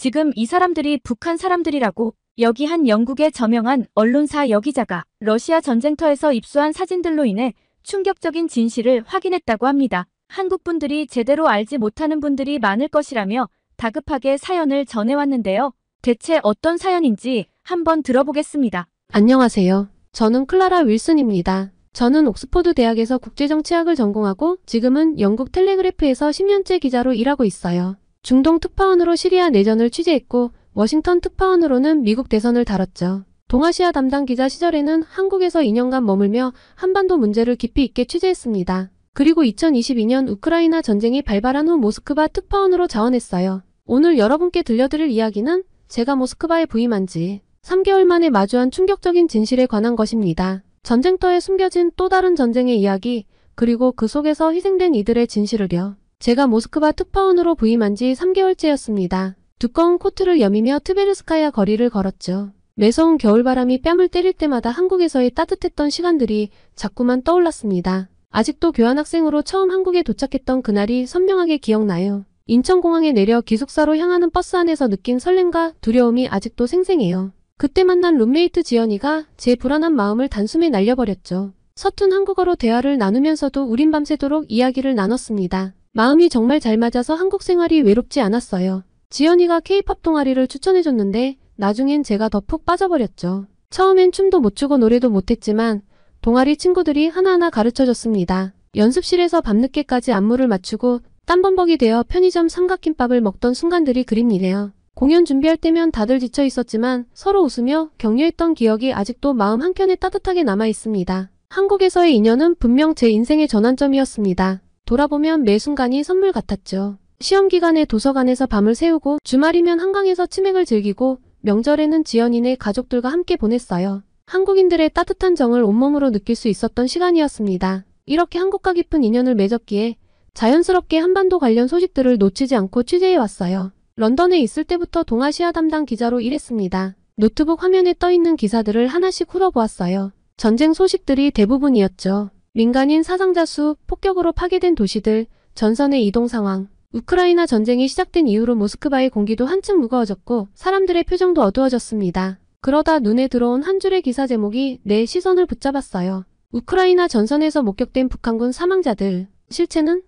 지금 이 사람들이 북한 사람들이라고. 여기 한 영국의 저명한 언론사 여기자가 러시아 전쟁터에서 입수한 사진들로 인해 충격적인 진실을 확인했다고 합니다. 한국 분들이 제대로 알지 못하는 분들이 많을 것이라며 다급하게 사연을 전해왔는데요. 대체 어떤 사연인지 한번 들어보겠습니다. 안녕하세요. 저는 클라라 윌슨입니다. 저는 옥스퍼드 대학에서 국제정치학을 전공하고 지금은 영국 텔레그래프에서 10년째 기자로 일하고 있어요. 중동 특파원으로 시리아 내전을 취재했고 워싱턴 특파원으로는 미국 대선을 다뤘죠. 동아시아 담당 기자 시절에는 한국에서 2년간 머물며 한반도 문제를 깊이 있게 취재했습니다. 그리고 2022년 우크라이나 전쟁이 발발한 후 모스크바 특파원으로 자원했어요. 오늘 여러분께 들려드릴 이야기는 제가 모스크바에 부임한 지 3개월 만에 마주한 충격적인 진실에 관한 것입니다. 전쟁터에 숨겨진 또 다른 전쟁의 이야기, 그리고 그 속에서 희생된 이들의 진실을요. 제가 모스크바 특파원으로 부임한 지 3개월째였습니다. 두꺼운 코트를 여미며 트베르스카야 거리를 걸었죠. 매서운 겨울바람이 뺨을 때릴 때마다 한국에서의 따뜻했던 시간들이 자꾸만 떠올랐습니다. 아직도 교환학생으로 처음 한국에 도착했던 그날이 선명하게 기억나요. 인천공항에 내려 기숙사로 향하는 버스 안에서 느낀 설렘과 두려움이 아직도 생생해요. 그때 만난 룸메이트 지연이가 제 불안한 마음을 단숨에 날려버렸죠. 서툰 한국어로 대화를 나누면서도 우린 밤새도록 이야기를 나눴습니다. 마음이 정말 잘 맞아서 한국 생활이 외롭지 않았어요. 지연이가 K-팝 동아리를 추천해줬는데 나중엔 제가 더 푹 빠져버렸죠. 처음엔 춤도 못 추고 노래도 못했지만 동아리 친구들이 하나하나 가르쳐줬습니다. 연습실에서 밤늦게까지 안무를 맞추고 땀범벅이 되어 편의점 삼각김밥을 먹던 순간들이 그립니래요. 공연 준비할 때면 다들 지쳐 있었지만 서로 웃으며 격려했던 기억이 아직도 마음 한켠에 따뜻하게 남아있습니다. 한국에서의 인연은 분명 제 인생의 전환점이었습니다. 돌아보면 매 순간이 선물 같았죠. 시험 기간에 도서관에서 밤을 새우고 주말이면 한강에서 치맥을 즐기고 명절에는 지연이네 가족들과 함께 보냈어요. 한국인들의 따뜻한 정을 온몸으로 느낄 수 있었던 시간이었습니다. 이렇게 한국과 깊은 인연을 맺었기에 자연스럽게 한반도 관련 소식들을 놓치지 않고 취재해왔어요. 런던에 있을 때부터 동아시아 담당 기자로 일했습니다. 노트북 화면에 떠있는 기사들을 하나씩 훑어보았어요. 전쟁 소식들이 대부분이었죠. 민간인 사상자 수, 폭격으로 파괴된 도시들, 전선의 이동 상황. 우크라이나 전쟁이 시작된 이후로 모스크바의 공기도 한층 무거워졌고 사람들의 표정도 어두워졌습니다. 그러다 눈에 들어온 한 줄의 기사 제목이 내 시선을 붙잡았어요. 우크라이나 전선에서 목격된 북한군 사망자들. 실체는?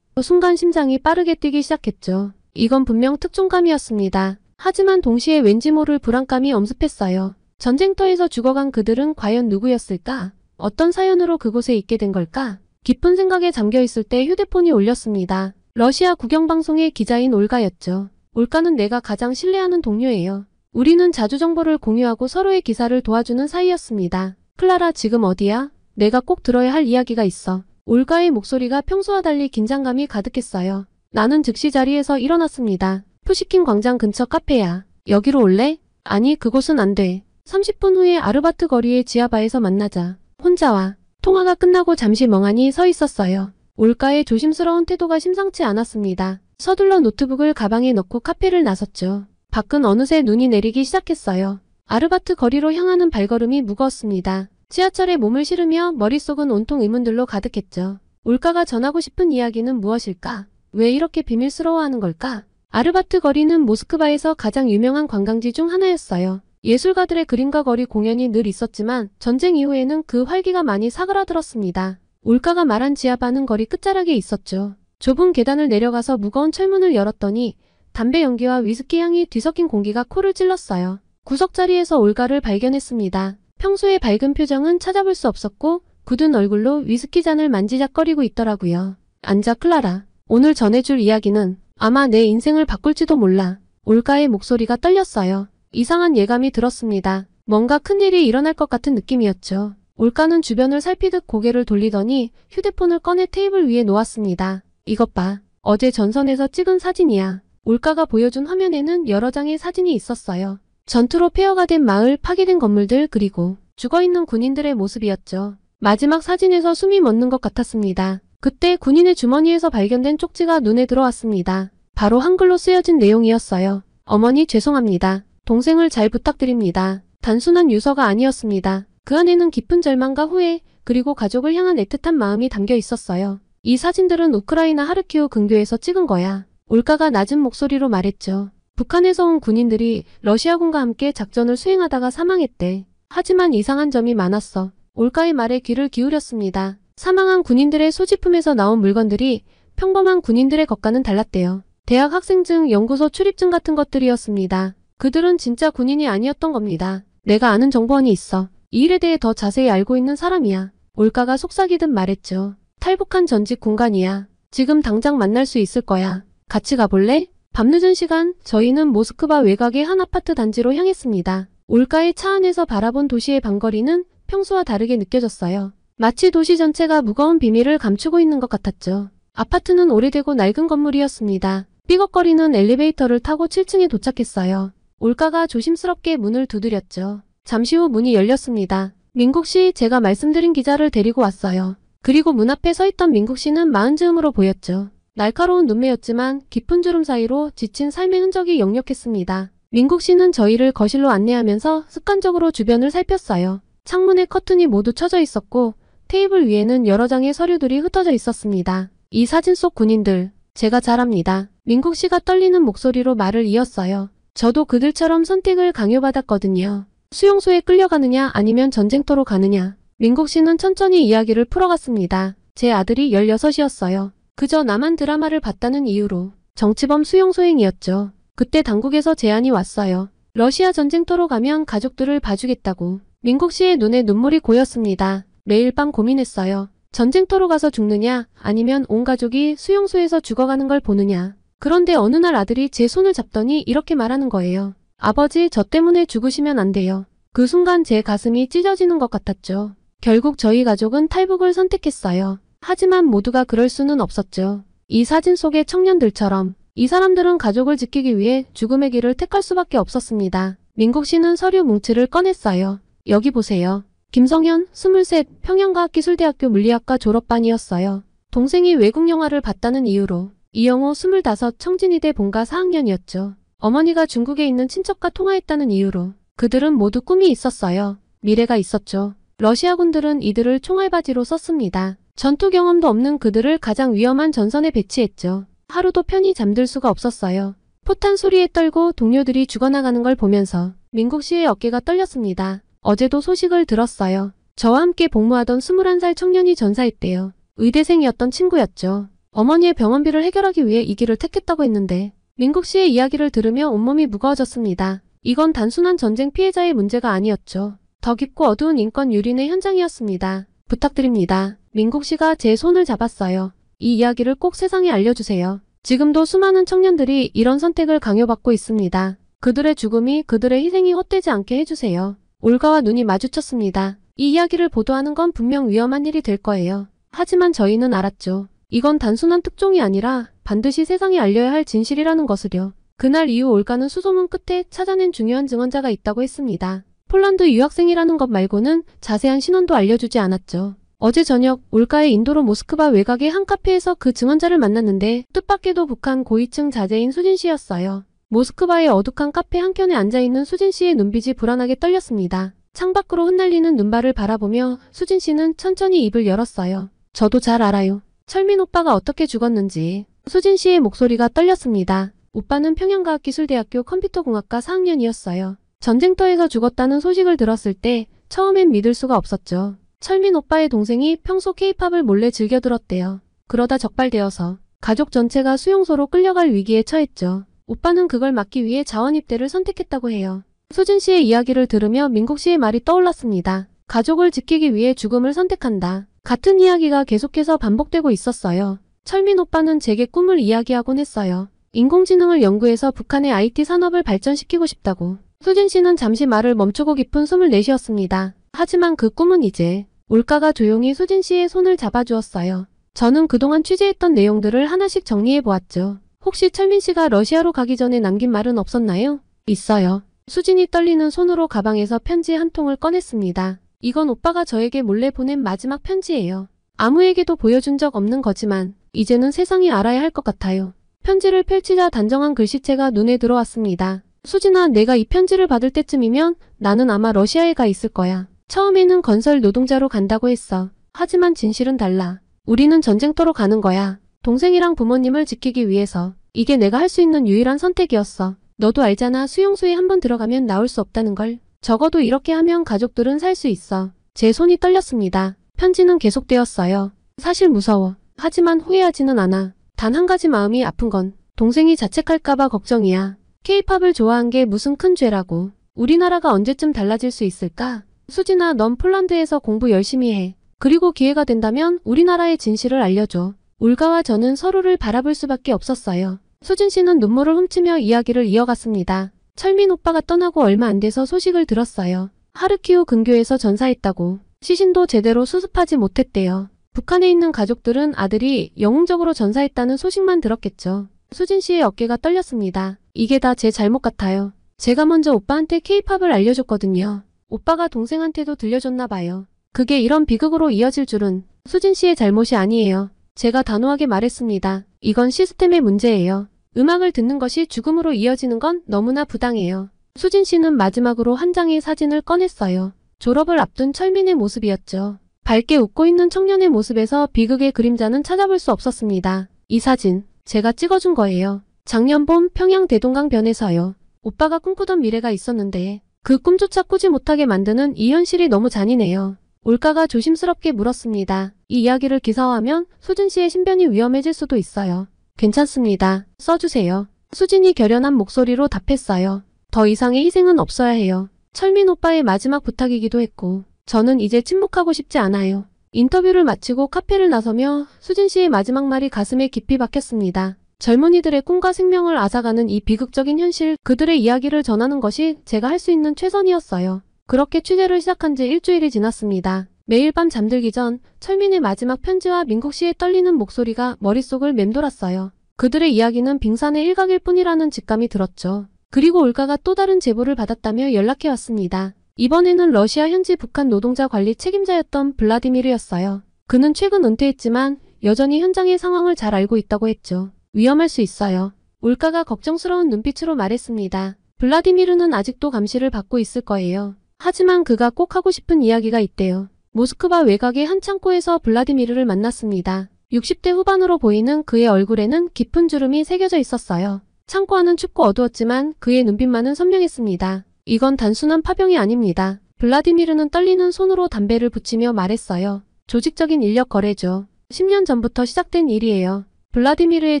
순간 심장이 빠르게 뛰기 시작했죠. 이건 분명 특종감이었습니다. 하지만 동시에 왠지 모를 불안감이 엄습했어요. 전쟁터에서 죽어간 그들은 과연 누구였을까? 어떤 사연으로 그곳에 있게 된 걸까? 깊은 생각에 잠겨있을 때 휴대폰이 울렸습니다. 러시아 국영방송의 기자인 올가였죠. 올가는 내가 가장 신뢰하는 동료예요. 우리는 자주 정보를 공유하고 서로의 기사를 도와주는 사이였습니다. 클라라, 지금 어디야? 내가 꼭 들어야 할 이야기가 있어. 올가의 목소리가 평소와 달리 긴장감이 가득했어요. 나는 즉시 자리에서 일어났습니다. 푸시킨 광장 근처 카페야. 여기로 올래? 아니, 그곳은 안 돼. 30분 후에 아르바트 거리의 지하바에서 만나자. 혼자 와. 통화가 끝나고 잠시 멍하니 서 있었어요. 올가의 조심스러운 태도가 심상치 않았습니다. 서둘러 노트북을 가방에 넣고 카페를 나섰죠. 밖은 어느새 눈이 내리기 시작했어요. 아르바트 거리로 향하는 발걸음이 무거웠습니다. 지하철에 몸을 실으며 머릿속은 온통 의문들로 가득했죠. 올가가 전하고 싶은 이야기는 무엇일까? 왜 이렇게 비밀스러워하는 걸까? 아르바트 거리는 모스크바에서 가장 유명한 관광지 중 하나였어요. 예술가들의 그림과 거리 공연이 늘 있었지만 전쟁 이후에는 그 활기가 많이 사그라들었습니다. 올가가 말한 지하바는 거리 끝자락에 있었죠. 좁은 계단을 내려가서 무거운 철문을 열었더니 담배 연기와 위스키 향이 뒤섞인 공기가 코를 찔렀어요. 구석자리에서 올가를 발견했습니다. 평소의 밝은 표정은 찾아볼 수 없었고 굳은 얼굴로 위스키 잔을 만지작거리고 있더라고요. 앉아, 클라라. 오늘 전해줄 이야기는 아마 내 인생을 바꿀지도 몰라. 올가의 목소리가 떨렸어요. 이상한 예감이 들었습니다. 뭔가 큰일이 일어날 것 같은 느낌이었죠. 올가는 주변을 살피듯 고개를 돌리더니 휴대폰을 꺼내 테이블 위에 놓았습니다. 이것 봐. 어제 전선에서 찍은 사진이야. 올가가 보여준 화면에는 여러 장의 사진이 있었어요. 전투로 폐허가 된 마을, 파괴된 건물들, 그리고 죽어있는 군인들의 모습이었죠. 마지막 사진에서 숨이 멎는 것 같았습니다. 그때 군인의 주머니에서 발견된 쪽지가 눈에 들어왔습니다. 바로 한글로 쓰여진 내용이었어요. 어머니, 죄송합니다. 동생을 잘 부탁드립니다. 단순한 유서가 아니었습니다. 그 안에는 깊은 절망과 후회, 그리고 가족을 향한 애틋한 마음이 담겨 있었어요. 이 사진들은 우크라이나 하르키우 근교에서 찍은 거야. 올가가 낮은 목소리로 말했죠. 북한에서 온 군인들이 러시아군과 함께 작전을 수행하다가 사망했대. 하지만 이상한 점이 많았어. 올가의 말에 귀를 기울였습니다. 사망한 군인들의 소지품에서 나온 물건들이 평범한 군인들의 것과는 달랐대요. 대학 학생증, 연구소 출입증 같은 것들이었습니다. 그들은 진짜 군인이 아니었던 겁니다. 내가 아는 정보원이 있어. 이 일에 대해 더 자세히 알고 있는 사람이야. 올가가 속삭이듯 말했죠. 탈북한 전직 군관이야. 지금 당장 만날 수 있을 거야. 같이 가볼래? 밤늦은 시간 저희는 모스크바 외곽의 한 아파트 단지로 향했습니다. 올가의 차 안에서 바라본 도시의 방거리는 평소와 다르게 느껴졌어요. 마치 도시 전체가 무거운 비밀을 감추고 있는 것 같았죠. 아파트는 오래되고 낡은 건물이었습니다. 삐걱거리는 엘리베이터를 타고 7층에 도착했어요. 올가가 조심스럽게 문을 두드렸죠. 잠시 후 문이 열렸습니다. 민국 씨, 제가 말씀드린 기자를 데리고 왔어요. 그리고 문 앞에 서 있던 민국 씨는 마흔 즈음으로 보였죠. 날카로운 눈매였지만 깊은 주름 사이로 지친 삶의 흔적이 역력했습니다. 민국 씨는 저희를 거실로 안내하면서 습관적으로 주변을 살폈어요. 창문에 커튼이 모두 쳐져 있었고 테이블 위에는 여러 장의 서류들이 흩어져 있었습니다. 이 사진 속 군인들, 제가 잘 압니다. 민국 씨가 떨리는 목소리로 말을 이었어요. 저도 그들처럼 선택을 강요받았거든요. 수용소에 끌려가느냐 아니면 전쟁터로 가느냐. 민국 씨는 천천히 이야기를 풀어갔습니다. 제 아들이 16이었어요. 그저 남한 드라마를 봤다는 이유로 정치범 수용소행이었죠. 그때 당국에서 제안이 왔어요. 러시아 전쟁터로 가면 가족들을 봐주겠다고. 민국 씨의 눈에 눈물이 고였습니다. 매일 밤 고민했어요. 전쟁터로 가서 죽느냐 아니면 온 가족이 수용소에서 죽어가는 걸 보느냐. 그런데 어느 날 아들이 제 손을 잡더니 이렇게 말하는 거예요. 아버지, 저 때문에 죽으시면 안 돼요. 그 순간 제 가슴이 찢어지는 것 같았죠. 결국 저희 가족은 탈북을 선택했어요. 하지만 모두가 그럴 수는 없었죠. 이 사진 속의 청년들처럼 이 사람들은 가족을 지키기 위해 죽음의 길을 택할 수밖에 없었습니다. 민국 씨는 서류 뭉치를 꺼냈어요. 여기 보세요. 김성현, 23, 평양과학기술대학교 물리학과 졸업반이었어요. 동생이 외국 영화를 봤다는 이유로 이영호, 25, 청진이대 본가 4학년이었죠. 어머니가 중국에 있는 친척과 통화했다는 이유로 그들은 모두 꿈이 있었어요. 미래가 있었죠. 러시아군들은 이들을 총알바지로 썼습니다. 전투 경험도 없는 그들을 가장 위험한 전선에 배치했죠. 하루도 편히 잠들 수가 없었어요. 포탄 소리에 떨고 동료들이 죽어나가는 걸 보면서 민국 씨의 어깨가 떨렸습니다. 어제도 소식을 들었어요. 저와 함께 복무하던 21살 청년이 전사했대요. 의대생이었던 친구였죠. 어머니의 병원비를 해결하기 위해 이 길을 택했다고 했는데 민국 씨의 이야기를 들으며 온몸이 무거워졌습니다. 이건 단순한 전쟁 피해자의 문제가 아니었죠. 더 깊고 어두운 인권 유린의 현장이었습니다. 부탁드립니다. 민국 씨가 제 손을 잡았어요. 이 이야기를 꼭 세상에 알려주세요. 지금도 수많은 청년들이 이런 선택을 강요받고 있습니다. 그들의 죽음이, 그들의 희생이 헛되지 않게 해주세요. 올가와 눈이 마주쳤습니다. 이 이야기를 보도하는 건 분명 위험한 일이 될 거예요. 하지만 저희는 알았죠. 이건 단순한 특종이 아니라 반드시 세상에 알려야 할 진실이라는 것을요. 그날 이후 올가는 수소문 끝에 찾아낸 중요한 증언자가 있다고 했습니다. 폴란드 유학생이라는 것 말고는 자세한 신원도 알려주지 않았죠. 어제 저녁 올가의 인도로 모스크바 외곽의 한 카페에서 그 증언자를 만났는데 뜻밖에도 북한 고위층 자제인 수진 씨였어요. 모스크바의 어둑한 카페 한켠에 앉아있는 수진 씨의 눈빛이 불안하게 떨렸습니다. 창밖으로 흩날리는 눈발을 바라보며 수진 씨는 천천히 입을 열었어요. 저도 잘 알아요. 철민 오빠가 어떻게 죽었는지. 수진 씨의 목소리가 떨렸습니다. 오빠는 평양과학기술대학교 컴퓨터공학과 4학년이었어요. 전쟁터에서 죽었다는 소식을 들었을 때 처음엔 믿을 수가 없었죠. 철민 오빠의 동생이 평소 케이팝을 몰래 즐겨 들었대요. 그러다 적발되어서 가족 전체가 수용소로 끌려갈 위기에 처했죠. 오빠는 그걸 막기 위해 자원 입대를 선택했다고 해요. 수진 씨의 이야기를 들으며 민국 씨의 말이 떠올랐습니다. 가족을 지키기 위해 죽음을 선택한다. 같은 이야기가 계속해서 반복되고 있었어요. 철민 오빠는 제게 꿈을 이야기하곤 했어요. 인공지능을 연구해서 북한의 IT 산업을 발전시키고 싶다고. 수진 씨는 잠시 말을 멈추고 깊은 숨을 내쉬었습니다. 하지만 그 꿈은 이제 올가가 조용히 수진 씨의 손을 잡아주었어요. 저는 그동안 취재했던 내용들을 하나씩 정리해 보았죠. 혹시 철민 씨가 러시아로 가기 전에 남긴 말은 없었나요? 있어요. 수진이 떨리는 손으로 가방에서 편지 한 통을 꺼냈습니다. 이건 오빠가 저에게 몰래 보낸 마지막 편지예요. 아무에게도 보여준 적 없는 거지만 이제는 세상이 알아야 할 것 같아요. 편지를 펼치자 단정한 글씨체가 눈에 들어왔습니다. 수진아, 내가 이 편지를 받을 때쯤이면 나는 아마 러시아에 가 있을 거야. 처음에는 건설 노동자로 간다고 했어. 하지만 진실은 달라. 우리는 전쟁터로 가는 거야. 동생이랑 부모님을 지키기 위해서. 이게 내가 할 수 있는 유일한 선택이었어. 너도 알잖아. 수용소에 한번 들어가면 나올 수 없다는 걸. 적어도 이렇게 하면 가족들은 살 수 있어. 제 손이 떨렸습니다. 편지는 계속되었어요. 사실 무서워. 하지만 후회하지는 않아. 단 한 가지 마음이 아픈 건 동생이 자책할까봐 걱정이야. K-팝을 좋아한 게 무슨 큰 죄라고. 우리나라가 언제쯤 달라질 수 있을까? 수진아, 넌 폴란드에서 공부 열심히 해. 그리고 기회가 된다면 우리나라의 진실을 알려줘. 올가와 저는 서로를 바라볼 수밖에 없었어요. 수진 씨는 눈물을 훔치며 이야기를 이어갔습니다. 철민 오빠가 떠나고 얼마 안 돼서 소식을 들었어요. 하르키우 근교에서 전사했다고. 시신도 제대로 수습하지 못했대요. 북한에 있는 가족들은 아들이 영웅적으로 전사했다는 소식만 들었겠죠. 수진 씨의 어깨가 떨렸습니다. 이게 다 제 잘못 같아요. 제가 먼저 오빠한테 K-팝을 알려줬거든요. 오빠가 동생한테도 들려줬나 봐요. 그게 이런 비극으로 이어질 줄은. 수진 씨의 잘못이 아니에요. 제가 단호하게 말했습니다. 이건 시스템의 문제예요. 음악을 듣는 것이 죽음으로 이어지는 건 너무나 부당해요. 수진 씨는 마지막으로 한 장의 사진을 꺼냈어요. 졸업을 앞둔 철민의 모습이었죠. 밝게 웃고 있는 청년의 모습에서 비극의 그림자는 찾아볼 수 없었습니다. 이 사진, 제가 찍어준 거예요. 작년 봄 평양 대동강변에서요. 오빠가 꿈꾸던 미래가 있었는데 그 꿈조차 꾸지 못하게 만드는 이 현실이 너무 잔인해요. 올가가 조심스럽게 물었습니다. 이 이야기를 기사화하면 수진 씨의 신변이 위험해질 수도 있어요. 괜찮습니다. 써주세요. 수진이 결연한 목소리로 답했어요. 더 이상의 희생은 없어야 해요. 철민 오빠의 마지막 부탁이기도 했고 저는 이제 침묵하고 싶지 않아요. 인터뷰를 마치고 카페를 나서며 수진 씨의 마지막 말이 가슴에 깊이 박혔습니다. 젊은이들의 꿈과 생명을 앗아가는 이 비극적인 현실, 그들의 이야기를 전하는 것이 제가 할 수 있는 최선이었어요. 그렇게 취재를 시작한 지 일주일이 지났습니다. 매일 밤 잠들기 전 철민의 마지막 편지와 민국 씨의 떨리는 목소리가 머릿속을 맴돌았어요. 그들의 이야기는 빙산의 일각일 뿐이라는 직감이 들었죠. 그리고 올가가 또 다른 제보를 받았다며 연락해왔습니다. 이번에는 러시아 현지 북한 노동자 관리 책임자였던 블라디미르였어요. 그는 최근 은퇴했지만 여전히 현장의 상황을 잘 알고 있다고 했죠. 위험할 수 있어요. 올가가 걱정스러운 눈빛으로 말했습니다. 블라디미르는 아직도 감시를 받고 있을 거예요. 하지만 그가 꼭 하고 싶은 이야기가 있대요. 모스크바 외곽의 한 창고에서 블라디미르를 만났습니다. 60대 후반으로 보이는 그의 얼굴에는 깊은 주름이 새겨져 있었어요. 창고 안은 춥고 어두웠지만 그의 눈빛만은 선명했습니다. 이건 단순한 파병이 아닙니다. 블라디미르는 떨리는 손으로 담배를 붙이며 말했어요. 조직적인 인력 거래죠. 10년 전부터 시작된 일이에요. 블라디미르의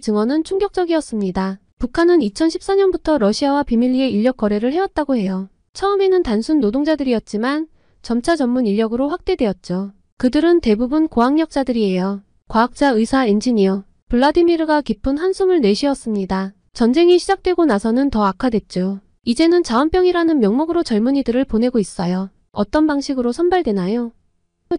증언은 충격적이었습니다. 북한은 2014년부터 러시아와 비밀리에 인력 거래를 해왔다고 해요. 처음에는 단순 노동자들이었지만 점차 전문 인력으로 확대되었죠. 그들은 대부분 고학력자들이에요. 과학자, 의사, 엔지니어. 블라디미르가 깊은 한숨을 내쉬었습니다. 전쟁이 시작되고 나서는 더 악화됐죠. 이제는 자원병이라는 명목으로 젊은이들을 보내고 있어요. 어떤 방식으로 선발되나요?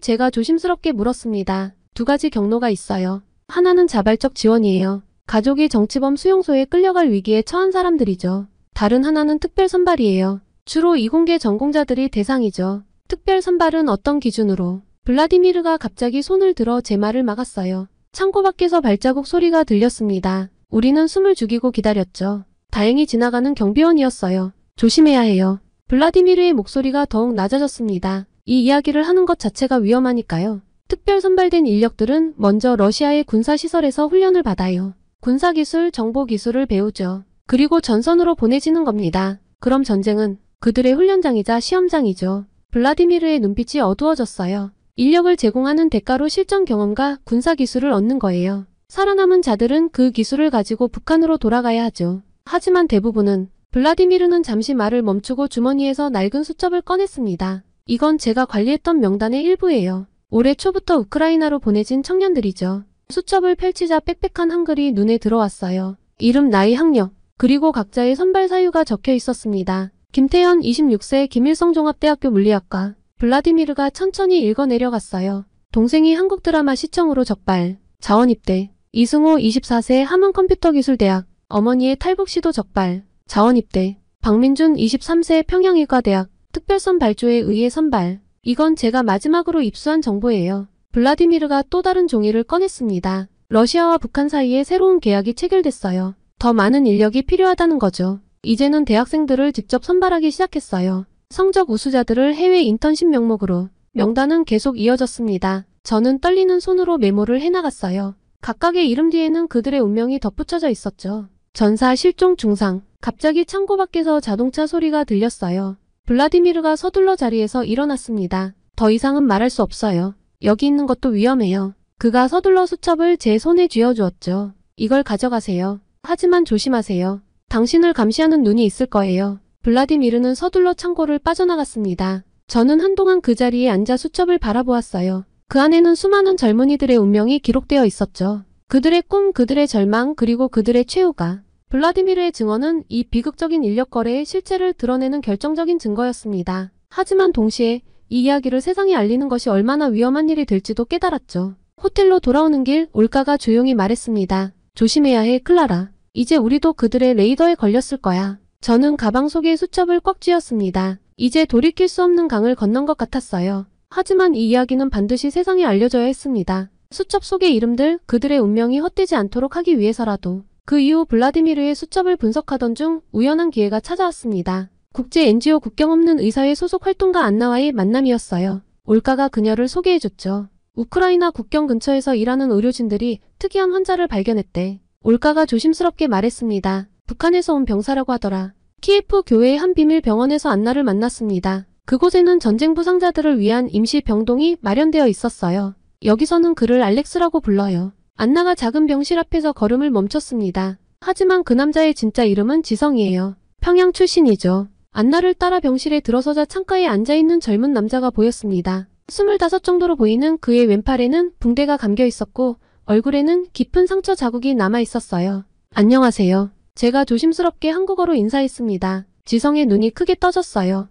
제가 조심스럽게 물었습니다. 두 가지 경로가 있어요. 하나는 자발적 지원이에요. 가족이 정치범 수용소에 끌려갈 위기에 처한 사람들이죠. 다른 하나는 특별 선발이에요. 주로 이공계 전공자들이 대상이죠. 특별 선발은 어떤 기준으로? 블라디미르가 갑자기 손을 들어 제 말을 막았어요. 창고 밖에서 발자국 소리가 들렸습니다. 우리는 숨을 죽이고 기다렸죠. 다행히 지나가는 경비원이었어요. 조심해야 해요. 블라디미르의 목소리가 더욱 낮아졌습니다. 이 이야기를 하는 것 자체가 위험하니까요. 특별 선발된 인력들은 먼저 러시아의 군사시설에서 훈련을 받아요. 군사기술, 정보기술을 배우죠. 그리고 전선으로 보내지는 겁니다. 그럼 전쟁은 그들의 훈련장이자 시험장이죠. 블라디미르의 눈빛이 어두워졌어요. 인력을 제공하는 대가로 실전 경험과 군사기술을 얻는 거예요. 살아남은 자들은 그 기술을 가지고 북한으로 돌아가야 하죠. 하지만 대부분은 블라디미르는 잠시 말을 멈추고 주머니에서 낡은 수첩을 꺼냈습니다. 이건 제가 관리했던 명단의 일부예요. 올해 초부터 우크라이나로 보내진 청년들이죠. 수첩을 펼치자 빽빽한 한글이 눈에 들어왔어요. 이름, 나이, 학력, 그리고 각자의 선발 사유가 적혀 있었습니다. 김태현 26세 김일성 종합대학교 물리학과. 블라디미르가 천천히 읽어내려갔어요. 동생이 한국 드라마 시청으로 적발. 자원입대. 이승호 24세 함흥컴퓨터기술대학. 어머니의 탈북시도 적발. 자원입대. 박민준 23세 평양의과대학. 특별선 발조에 의해 선발. 이건 제가 마지막으로 입수한 정보예요. 블라디미르가 또 다른 종이를 꺼냈습니다. 러시아와 북한 사이에 새로운 계약이 체결됐어요. 더 많은 인력이 필요하다는 거죠. 이제는 대학생들을 직접 선발하기 시작했어요. 성적 우수자들을 해외 인턴십 명목으로. 명단은 계속 이어졌습니다. 저는 떨리는 손으로 메모를 해나갔어요. 각각의 이름 뒤에는 그들의 운명이 덧붙여져 있었죠. 전사 실종 중상. 갑자기 창고 밖에서 자동차 소리가 들렸어요. 블라디미르가 서둘러 자리에서 일어났습니다. 더 이상은 말할 수 없어요. 여기 있는 것도 위험해요. 그가 서둘러 수첩을 제 손에 쥐어주었죠. 이걸 가져가세요. 하지만 조심하세요. 당신을 감시하는 눈이 있을 거예요. 블라디미르는 서둘러 창고를 빠져나갔습니다. 저는 한동안 그 자리에 앉아 수첩을 바라보았어요. 그 안에는 수많은 젊은이들의 운명이 기록되어 있었죠. 그들의 꿈, 그들의 절망, 그리고 그들의 최후가. 블라디미르의 증언은 이 비극적인 인력 거래의 실체를 드러내는 결정적인 증거였습니다. 하지만 동시에 이 이야기를 세상에 알리는 것이 얼마나 위험한 일이 될지도 깨달았죠. 호텔로 돌아오는 길 올가가 조용히 말했습니다. 조심해야 해, 클라라. 이제 우리도 그들의 레이더에 걸렸을 거야. 저는 가방 속에 수첩을 꽉 쥐었습니다. 이제 돌이킬 수 없는 강을 건넌 것 같았어요. 하지만 이 이야기는 반드시 세상에 알려져야 했습니다. 수첩 속의 이름들, 그들의 운명이 헛되지 않도록 하기 위해서라도. 그 이후 블라디미르의 수첩을 분석하던 중 우연한 기회가 찾아왔습니다. 국제 NGO 국경 없는 의사회 소속 활동가 안나와의 만남이었어요. 올가가 그녀를 소개해줬죠. 우크라이나 국경 근처에서 일하는 의료진들이 특이한 환자를 발견했대. 올가가 조심스럽게 말했습니다. 북한에서 온 병사라고 하더라. 키예프 교회의 한 비밀 병원에서 안나를 만났습니다. 그곳에는 전쟁 부상자들을 위한 임시 병동이 마련되어 있었어요. 여기서는 그를 알렉스라고 불러요. 안나가 작은 병실 앞에서 걸음을 멈췄습니다. 하지만 그 남자의 진짜 이름은 지성이에요. 평양 출신이죠. 안나를 따라 병실에 들어서자 창가에 앉아있는 젊은 남자가 보였습니다. 25 정도로 보이는 그의 왼팔에는 붕대가 감겨 있었고 얼굴에는 깊은 상처 자국이 남아 있었어요. 안녕하세요. 제가 조심스럽게 한국어로 인사했습니다. 지성의 눈이 크게 떠졌어요.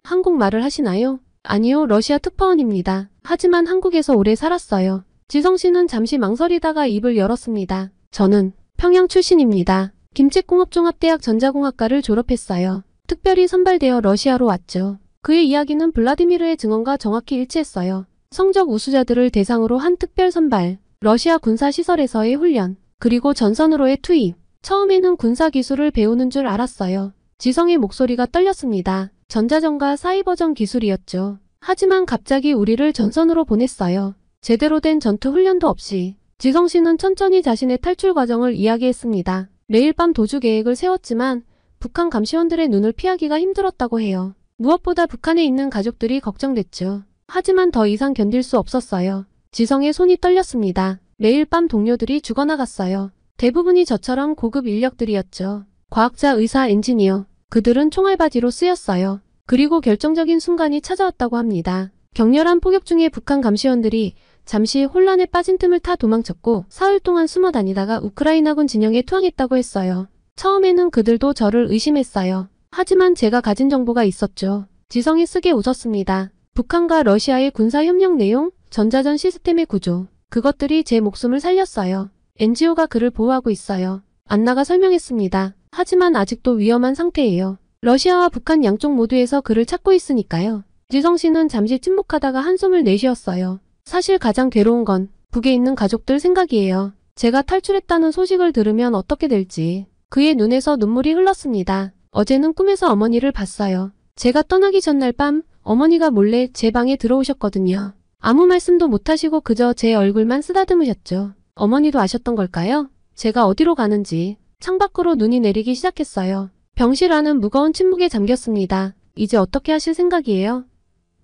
한국말을 하시나요? 아니요, 러시아 특파원입니다. 하지만 한국에서 오래 살았어요. 지성 씨는 잠시 망설이다가 입을 열었습니다. 저는 평양 출신입니다. 김책공업종합대학 전자공학과를 졸업했어요. 특별히 선발되어 러시아로 왔죠. 그의 이야기는 블라디미르의 증언과 정확히 일치했어요. 성적 우수자들을 대상으로 한 특별 선발, 러시아 군사시설에서의 훈련, 그리고 전선으로의 투입. 처음에는 군사기술을 배우는 줄 알았어요. 지성의 목소리가 떨렸습니다. 전자전과 사이버전 기술이었죠. 하지만 갑자기 우리를 전선으로 보냈어요. 제대로 된 전투 훈련도 없이. 지성 씨는 천천히 자신의 탈출 과정을 이야기했습니다. 매일 밤 도주 계획을 세웠지만 북한 감시원들의 눈을 피하기가 힘들었다고 해요. 무엇보다 북한에 있는 가족들이 걱정됐죠. 하지만 더 이상 견딜 수 없었어요. 지성의 손이 떨렸습니다. 매일 밤 동료들이 죽어나갔어요. 대부분이 저처럼 고급 인력들이었죠. 과학자, 의사, 엔지니어. 그들은 총알바지로 쓰였어요. 그리고 결정적인 순간이 찾아왔다고 합니다. 격렬한 포격 중에 북한 감시원들이 잠시 혼란에 빠진 틈을 타 도망쳤고 사흘 동안 숨어 다니다가 우크라이나군 진영에 투항했다고 했어요. 처음에는 그들도 저를 의심했어요. 하지만 제가 가진 정보가 있었죠. 지성이 쓰게 웃었습니다. 북한과 러시아의 군사협력 내용, 전자전 시스템의 구조. 그것들이 제 목숨을 살렸어요. NGO가 그를 보호하고 있어요. 안나가 설명했습니다. 하지만 아직도 위험한 상태예요. 러시아와 북한 양쪽 모두에서 그를 찾고 있으니까요. 지성 씨는 잠시 침묵하다가 한숨을 내쉬었어요. 사실 가장 괴로운 건 북에 있는 가족들 생각이에요. 제가 탈출했다는 소식을 들으면 어떻게 될지. 그의 눈에서 눈물이 흘렀습니다. 어제는 꿈에서 어머니를 봤어요. 제가 떠나기 전날 밤 어머니가 몰래 제 방에 들어오셨거든요. 아무 말씀도 못하시고 그저 제 얼굴만 쓰다듬으셨죠. 어머니도 아셨던 걸까요? 제가 어디로 가는지. 창밖으로 눈이 내리기 시작했어요. 병실 안은 무거운 침묵에 잠겼습니다. 이제 어떻게 하실 생각이에요?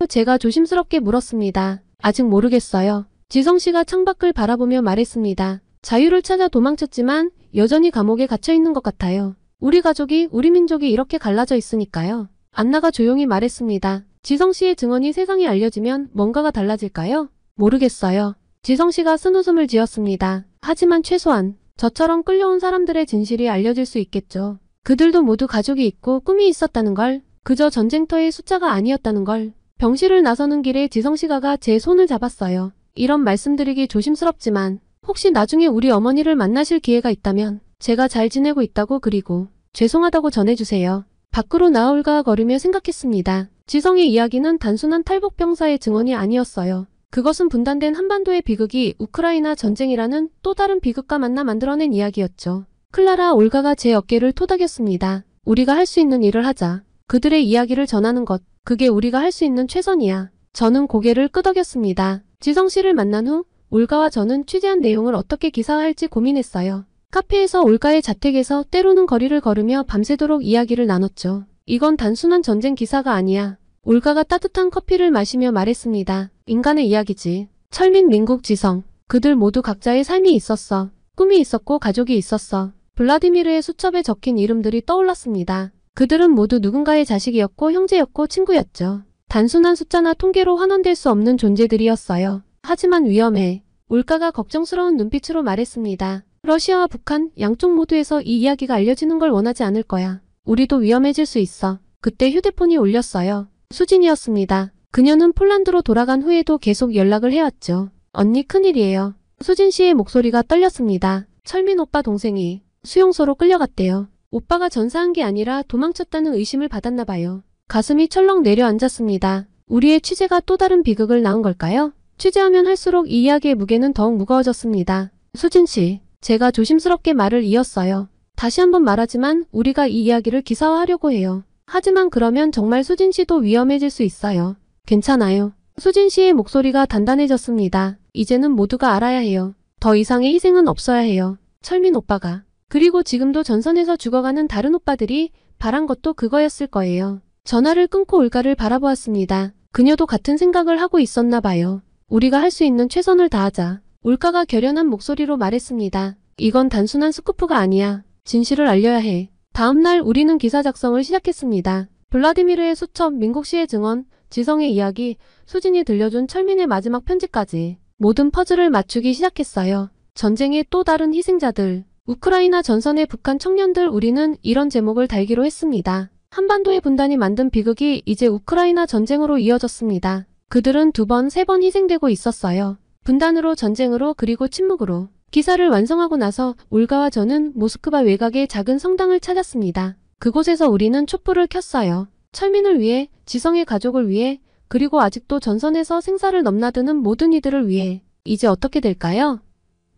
제가 조심스럽게 물었습니다. 아직 모르겠어요. 지성 씨가 창밖을 바라보며 말했습니다. 자유를 찾아 도망쳤지만 여전히 감옥에 갇혀 있는 것 같아요. 우리 가족이, 우리 민족이 이렇게 갈라져 있으니까요. 안나가 조용히 말했습니다. 지성 씨의 증언이 세상에 알려지면 뭔가가 달라질까요? 모르겠어요. 지성 씨가 쓴웃음을 지었습니다. 하지만 최소한 저처럼 끌려온 사람들의 진실이 알려질 수 있겠죠. 그들도 모두 가족이 있고 꿈이 있었다는 걸, 그저 전쟁터의 숫자가 아니었다는 걸. 병실을 나서는 길에 지성 씨가 제 손을 잡았어요. 이런 말씀드리기 조심스럽지만 혹시 나중에 우리 어머니를 만나실 기회가 있다면 제가 잘 지내고 있다고 그리고 죄송하다고 전해주세요. 밖으로 나올까 거리며 생각했습니다. 지성의 이야기는 단순한 탈북병사의 증언이 아니었어요. 그것은 분단된 한반도의 비극이 우크라이나 전쟁이라는 또 다른 비극과 만나 만들어낸 이야기였죠. 클라라, 올가가 제 어깨를 토닥였습니다. 우리가 할 수 있는 일을 하자. 그들의 이야기를 전하는 것, 그게 우리가 할 수 있는 최선이야. 저는 고개를 끄덕였습니다. 지성 씨를 만난 후 올가와 저는 취재한 내용을 어떻게 기사화할지 고민했어요. 카페에서 올가의 자택에서 때로는 거리를 걸으며 밤새도록 이야기를 나눴죠. 이건 단순한 전쟁 기사가 아니야. 올가가 따뜻한 커피를 마시며 말했습니다. 인간의 이야기지. 철민, 민국, 지성. 그들 모두 각자의 삶이 있었어. 꿈이 있었고 가족이 있었어. 블라디미르의 수첩에 적힌 이름들이 떠올랐습니다. 그들은 모두 누군가의 자식이었고 형제였고 친구였죠. 단순한 숫자나 통계로 환원될 수 없는 존재들이었어요. 하지만 위험해. 올가가 걱정스러운 눈빛으로 말했습니다. 러시아와 북한 양쪽 모두에서 이 이야기가 알려지는 걸 원하지 않을 거야. 우리도 위험해질 수 있어. 그때 휴대폰이 울렸어요. 수진이었습니다. 그녀는 폴란드로 돌아간 후에도 계속 연락을 해왔죠. 언니 큰일이에요. 수진 씨의 목소리가 떨렸습니다. 철민 오빠 동생이 수용소로 끌려갔대요. 오빠가 전사한 게 아니라 도망쳤다는 의심을 받았나 봐요. 가슴이 철렁 내려앉았습니다. 우리의 취재가 또 다른 비극을 낳은 걸까요? 취재하면 할수록 이 이야기의 무게는 더욱 무거워졌습니다. 수진 씨, 제가 조심스럽게 말을 이었어요. 다시 한번 말하지만 우리가 이 이야기를 기사화하려고 해요. 하지만 그러면 정말 수진 씨도 위험해질 수 있어요. 괜찮아요. 수진 씨의 목소리가 단단해졌습니다. 이제는 모두가 알아야 해요. 더 이상의 희생은 없어야 해요. 철민 오빠가. 그리고 지금도 전선에서 죽어가는 다른 오빠들이 바란 것도 그거였을 거예요. 전화를 끊고 올가를 바라보았습니다. 그녀도 같은 생각을 하고 있었나 봐요. 우리가 할 수 있는 최선을 다하자. 올가가 결연한 목소리로 말했습니다. 이건 단순한 스쿠프가 아니야. 진실을 알려야 해. 다음 날 우리는 기사 작성을 시작했습니다. 블라디미르의 수첩, 민국 씨의 증언, 지성의 이야기, 수진이 들려준 철민의 마지막 편지까지 모든 퍼즐을 맞추기 시작했어요. 전쟁의 또 다른 희생자들, 우크라이나 전선의 북한 청년들. 우리는 이런 제목을 달기로 했습니다. 한반도의 분단이 만든 비극이 이제 우크라이나 전쟁으로 이어졌습니다. 그들은 2번, 3번 희생되고 있었어요. 분단으로, 전쟁으로, 그리고 침묵으로. 기사를 완성하고 나서 올가와 저는 모스크바 외곽의 작은 성당을 찾았습니다. 그곳에서 우리는 촛불을 켰어요. 철민을 위해, 지성의 가족을 위해, 그리고 아직도 전선에서 생사를 넘나드는 모든 이들을 위해. 이제 어떻게 될까요?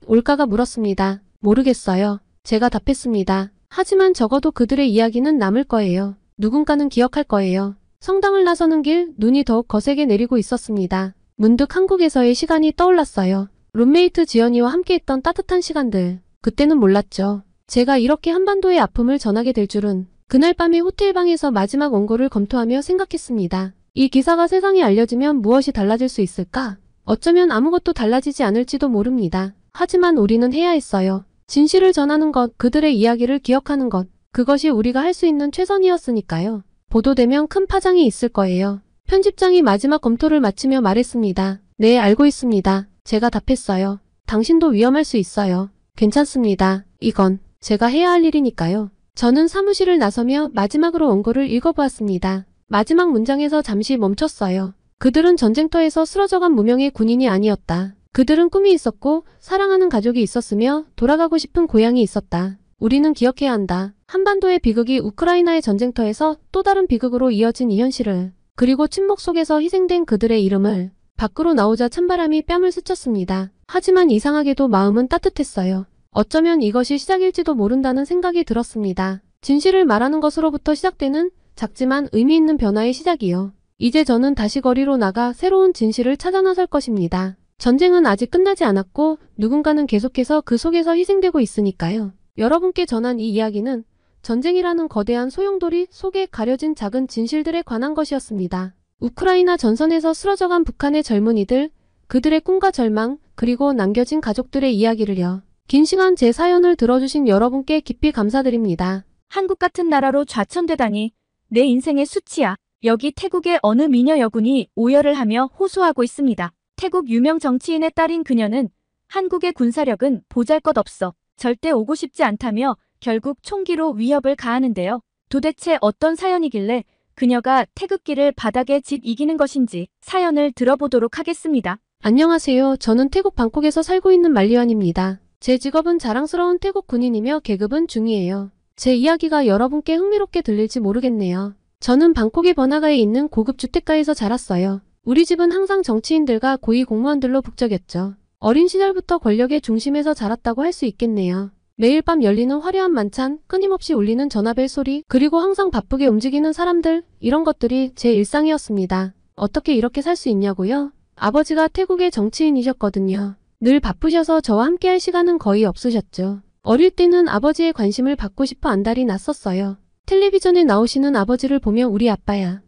올가가 물었습니다. 모르겠어요. 제가 답했습니다. 하지만 적어도 그들의 이야기는 남을 거예요. 누군가는 기억할 거예요. 성당을 나서는 길, 눈이 더욱 거세게 내리고 있었습니다. 문득 한국에서의 시간이 떠올랐어요. 룸메이트 지연이와 함께했던 따뜻한 시간들. 그때는 몰랐죠. 제가 이렇게 한반도의 아픔을 전하게 될 줄은. 그날 밤에 호텔방에서 마지막 원고를 검토하며 생각했습니다. 이 기사가 세상에 알려지면 무엇이 달라질 수 있을까? 어쩌면 아무것도 달라지지 않을지도 모릅니다. 하지만 우리는 해야 했어요. 진실을 전하는 것, 그들의 이야기를 기억하는 것. 그것이 우리가 할 수 있는 최선이었으니까요. 보도되면 큰 파장이 있을 거예요. 편집장이 마지막 검토를 마치며 말했습니다. 네, 알고 있습니다. 제가 답했어요. 당신도 위험할 수 있어요. 괜찮습니다. 이건 제가 해야 할 일이니까요. 저는 사무실을 나서며 마지막으로 원고를 읽어보았습니다. 마지막 문장에서 잠시 멈췄어요. 그들은 전쟁터에서 쓰러져간 무명의 군인이 아니었다. 그들은 꿈이 있었고 사랑하는 가족이 있었으며 돌아가고 싶은 고향이 있었다. 우리는 기억해야 한다. 한반도의 비극이 우크라이나의 전쟁터에서 또 다른 비극으로 이어진 이 현실을, 그리고 침묵 속에서 희생된 그들의 이름을. 밖으로 나오자 찬바람이 뺨을 스쳤습니다. 하지만 이상하게도 마음은 따뜻했어요. 어쩌면 이것이 시작일지도 모른다는 생각이 들었습니다. 진실을 말하는 것으로부터 시작되는 작지만 의미 있는 변화의 시작이요. 이제 저는 다시 거리로 나가 새로운 진실을 찾아 나설 것입니다. 전쟁은 아직 끝나지 않았고 누군가는 계속해서 그 속에서 희생되고 있으니까요. 여러분께 전한 이 이야기는 전쟁이라는 거대한 소용돌이 속에 가려진 작은 진실들에 관한 것이었습니다. 우크라이나 전선에서 쓰러져간 북한의 젊은이들, 그들의 꿈과 절망, 그리고 남겨진 가족들의 이야기를요. 긴 시간 제 사연을 들어주신 여러분께 깊이 감사드립니다. 한국 같은 나라로 좌천되다니. 내 인생의 수치야. 여기 태국의 어느 미녀 여군이 오열을 하며 호소하고 있습니다. 태국 유명 정치인의 딸인 그녀는 한국의 군사력은 보잘것없어. 절대 오고 싶지 않다며 결국 총기로 위협을 가하는데요. 도대체 어떤 사연이길래 그녀가 태극기를 바닥에 이기는 것인지 사연을 들어보도록 하겠습니다. 안녕하세요. 저는 태국 방콕에서 살고 있는 말리완입니다. 제 직업은 자랑스러운 태국 군인이며 계급은 중이에요. 제 이야기가 여러분께 흥미롭게 들릴지 모르겠네요. 저는 방콕의 번화가에 있는 고급 주택가에서 자랐어요. 우리 집은 항상 정치인들과 고위 공무원들로 북적였죠. 어린 시절부터 권력의 중심에서 자랐다고 할 수 있겠네요. 매일 밤 열리는 화려한 만찬, 끊임없이 울리는 전화벨 소리, 그리고 항상 바쁘게 움직이는 사람들, 이런 것들이 제 일상이었습니다. 어떻게 이렇게 살 수 있냐고요? 아버지가 태국의 정치인이셨거든요. 늘 바쁘셔서 저와 함께할 시간은 거의 없으셨죠. 어릴 때는 아버지의 관심을 받고 싶어 안달이 났었어요. 텔레비전에 나오시는 아버지를 보며 우리 아빠야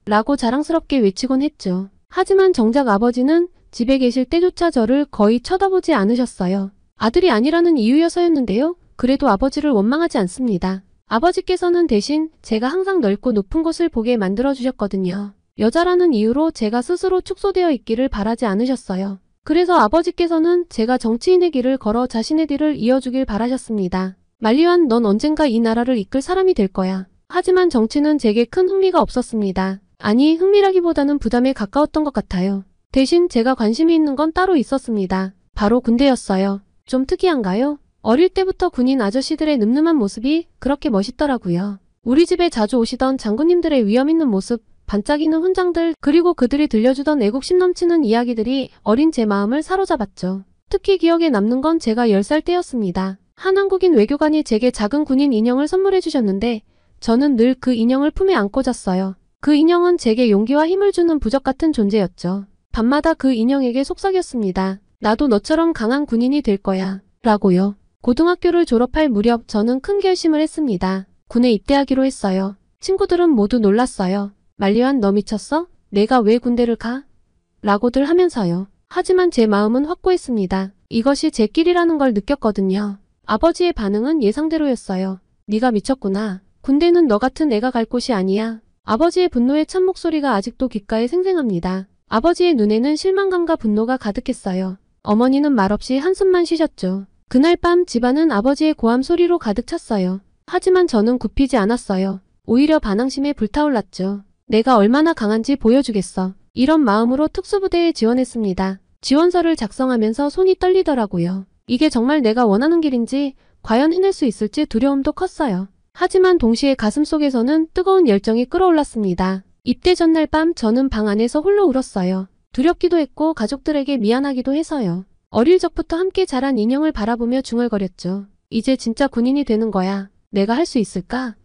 라고 자랑스럽게 외치곤 했죠. 하지만 정작 아버지는 집에 계실 때조차 저를 거의 쳐다보지 않으셨어요. 아들이 아니라는 이유여서였는데요. 그래도 아버지를 원망하지 않습니다. 아버지께서는 대신 제가 항상 넓고 높은 곳을 보게 만들어주셨거든요. 여자라는 이유로 제가 스스로 축소되어 있기를 바라지 않으셨어요. 그래서 아버지께서는 제가 정치인의 길을 걸어 자신의 뒤를 이어주길 바라셨습니다. 만리환, 넌 언젠가 이 나라를 이끌 사람이 될 거야. 하지만 정치는 제게 큰 흥미가 없었습니다. 아니, 흥미라기보다는 부담에 가까웠던 것 같아요. 대신 제가 관심이 있는 건 따로 있었습니다. 바로 군대였어요. 좀 특이한가요? 어릴 때부터 군인 아저씨들의 늠름한 모습이 그렇게 멋있더라고요. 우리 집에 자주 오시던 장군님들의 위험 있는 모습, 반짝이는 훈장들, 그리고 그들이 들려주던 애국심 넘치는 이야기들이 어린 제 마음을 사로잡았죠. 특히 기억에 남는 건 제가 10살 때였습니다. 한 한국인 외교관이 제게 작은 군인 인형을 선물해 주셨는데 저는 늘 그 인형을 품에 안고 잤어요. 그 인형은 제게 용기와 힘을 주는 부적 같은 존재였죠. 밤마다 그 인형에게 속삭였습니다. 나도 너처럼 강한 군인이 될 거야. 라고요. 고등학교를 졸업할 무렵 저는 큰 결심을 했습니다. 군에 입대하기로 했어요. 친구들은 모두 놀랐어요. 만리환, 너 미쳤어? 내가 왜 군대를 가? 라고들 하면서요. 하지만 제 마음은 확고했습니다. 이것이 제 길이라는 걸 느꼈거든요. 아버지의 반응은 예상대로였어요. 네가 미쳤구나. 군대는 너 같은 애가 갈 곳이 아니야. 아버지의 분노의 찬 목소리가 아직도 귓가에 생생합니다. 아버지의 눈에는 실망감과 분노가 가득했어요. 어머니는 말없이 한숨만 쉬셨죠. 그날 밤 집안은 아버지의 고함 소리로 가득 찼어요. 하지만 저는 굽히지 않았어요. 오히려 반항심에 불타올랐죠. 내가 얼마나 강한지 보여주겠어. 이런 마음으로 특수부대에 지원했습니다. 지원서를 작성하면서 손이 떨리더라고요. 이게 정말 내가 원하는 길인지, 과연 해낼 수 있을지 두려움도 컸어요. 하지만 동시에 가슴속에서는 뜨거운 열정이 끓어올랐습니다. 입대 전날 밤 저는 방 안에서 홀로 울었어요. 두렵기도 했고 가족들에게 미안하기도 해서요. 어릴 적부터 함께 자란 인형을 바라보며 중얼거렸죠. 이제 진짜 군인이 되는 거야. 내가 할 수 있을까?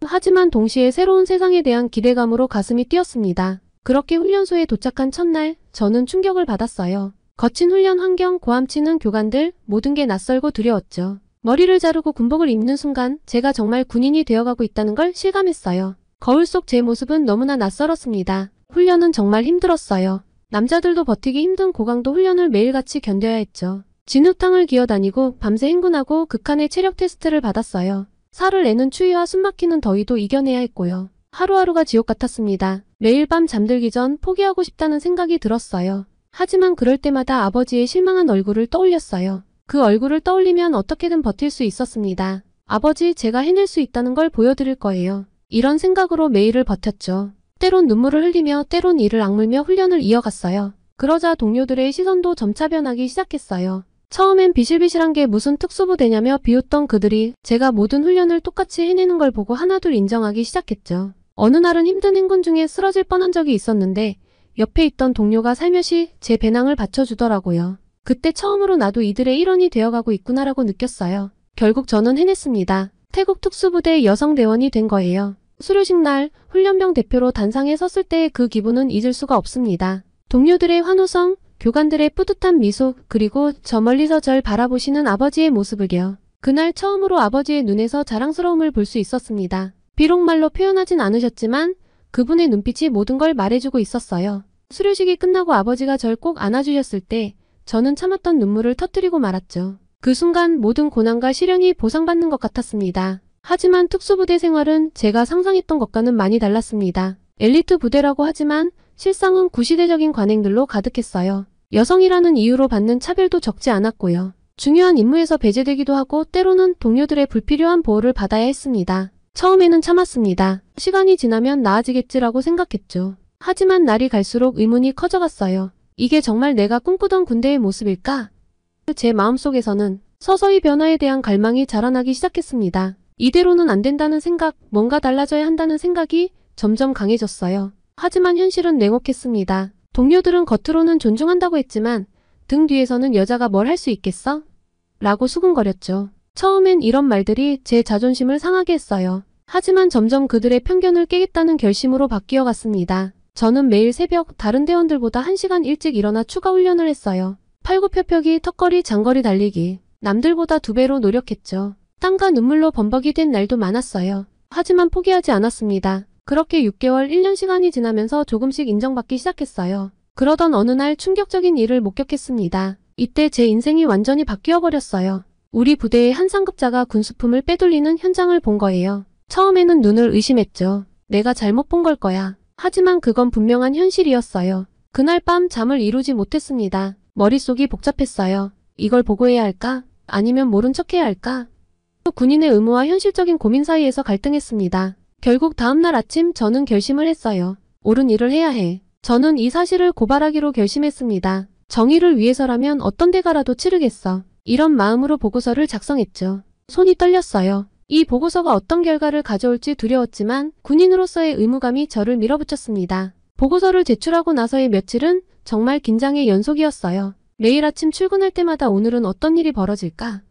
하지만 동시에 새로운 세상에 대한 기대감으로 가슴이 뛰었습니다. 그렇게 훈련소에 도착한 첫날, 저는 충격을 받았어요. 거친 훈련 환경, 고함치는 교관들, 모든 게 낯설고 두려웠죠. 머리를 자르고 군복을 입는 순간 제가 정말 군인이 되어가고 있다는 걸 실감했어요. 거울 속 제 모습은 너무나 낯설었습니다. 훈련은 정말 힘들었어요. 남자들도 버티기 힘든 고강도 훈련을 매일같이 견뎌야 했죠. 진흙탕을 기어다니고 밤새 행군하고 극한의 체력 테스트를 받았어요. 살을 내는 추위와 숨막히는 더위도 이겨내야 했고요. 하루하루가 지옥 같았습니다. 매일 밤 잠들기 전 포기하고 싶다는 생각이 들었어요. 하지만 그럴 때마다 아버지의 실망한 얼굴을 떠올렸어요. 그 얼굴을 떠올리면 어떻게든 버틸 수 있었습니다. 아버지, 제가 해낼 수 있다는 걸 보여드릴 거예요. 이런 생각으로 매일을 버텼죠. 때론 눈물을 흘리며 때론 이를 악물며 훈련을 이어갔어요. 그러자 동료들의 시선도 점차 변하기 시작했어요. 처음엔 비실비실한 게 무슨 특수부대냐며 비웃던 그들이 제가 모든 훈련을 똑같이 해내는 걸 보고 하나둘 인정하기 시작했죠. 어느 날은 힘든 행군 중에 쓰러질 뻔한 적이 있었는데 옆에 있던 동료가 살며시 제 배낭을 받쳐주더라고요. 그때 처음으로 나도 이들의 일원이 되어가고 있구나라고 느꼈어요. 결국 저는 해냈습니다. 태국 특수부대 여성대원이 된 거예요. 수료식 날 훈련병 대표로 단상에 섰을 때의 그 기분은 잊을 수가 없습니다. 동료들의 환호성, 교관들의 뿌듯한 미소, 그리고 저 멀리서 절 바라보시는 아버지의 모습을요. 그날 처음으로 아버지의 눈에서 자랑스러움을 볼 수 있었습니다. 비록 말로 표현하진 않으셨지만 그분의 눈빛이 모든 걸 말해주고 있었어요. 수료식이 끝나고 아버지가 절 꼭 안아주셨을 때 저는 참았던 눈물을 터뜨리고 말았죠. 그 순간 모든 고난과 시련이 보상받는 것 같았습니다. 하지만 특수부대 생활은 제가 상상했던 것과는 많이 달랐습니다. 엘리트 부대라고 하지만 실상은 구시대적인 관행들로 가득했어요. 여성이라는 이유로 받는 차별도 적지 않았고요. 중요한 임무에서 배제되기도 하고 때로는 동료들의 불필요한 보호를 받아야 했습니다. 처음에는 참았습니다. 시간이 지나면 나아지겠지라고 생각했죠. 하지만 날이 갈수록 의문이 커져갔어요. 이게 정말 내가 꿈꾸던 군대의 모습일까? 제 마음속에서는 서서히 변화에 대한 갈망이 자라나기 시작했습니다. 이대로는 안 된다는 생각, 뭔가 달라져야 한다는 생각이 점점 강해졌어요. 하지만 현실은 냉혹했습니다. 동료들은 겉으로는 존중한다고 했지만 등 뒤에서는 여자가 뭘 할 수 있겠어? 라고 수군거렸죠. 처음엔 이런 말들이 제 자존심을 상하게 했어요. 하지만 점점 그들의 편견을 깨겠다는 결심으로 바뀌어 갔습니다. 저는 매일 새벽 다른 대원들보다 1시간 일찍 일어나 추가 훈련을 했어요. 팔굽혀펴기, 턱걸이, 장거리 달리기. 남들보다 2배로 노력했죠. 땀과 눈물로 범벅이 된 날도 많았어요. 하지만 포기하지 않았습니다. 그렇게 6개월, 1년 시간이 지나면서 조금씩 인정받기 시작했어요. 그러던 어느 날 충격적인 일을 목격했습니다. 이때 제 인생이 완전히 바뀌어 버렸어요. 우리 부대의 한 상급자가 군수품을 빼돌리는 현장을 본 거예요. 처음에는 눈을 의심했죠. 내가 잘못 본 걸 거야. 하지만 그건 분명한 현실이었어요. 그날 밤 잠을 이루지 못했습니다. 머릿속이 복잡했어요. 이걸 보고해야 할까? 아니면 모른 척해야 할까? 군인의 의무와 현실적인 고민 사이에서 갈등했습니다. 결국 다음날 아침 저는 결심을 했어요. 옳은 일을 해야 해. 저는 이 사실을 고발하기로 결심했습니다. 정의를 위해서라면 어떤 대가라도 치르겠어. 이런 마음으로 보고서를 작성했죠. 손이 떨렸어요. 이 보고서가 어떤 결과를 가져올지 두려웠지만 군인으로서의 의무감이 저를 밀어붙였습니다. 보고서를 제출하고 나서의 며칠은 정말 긴장의 연속이었어요. 매일 아침 출근할 때마다 오늘은 어떤 일이 벌어질까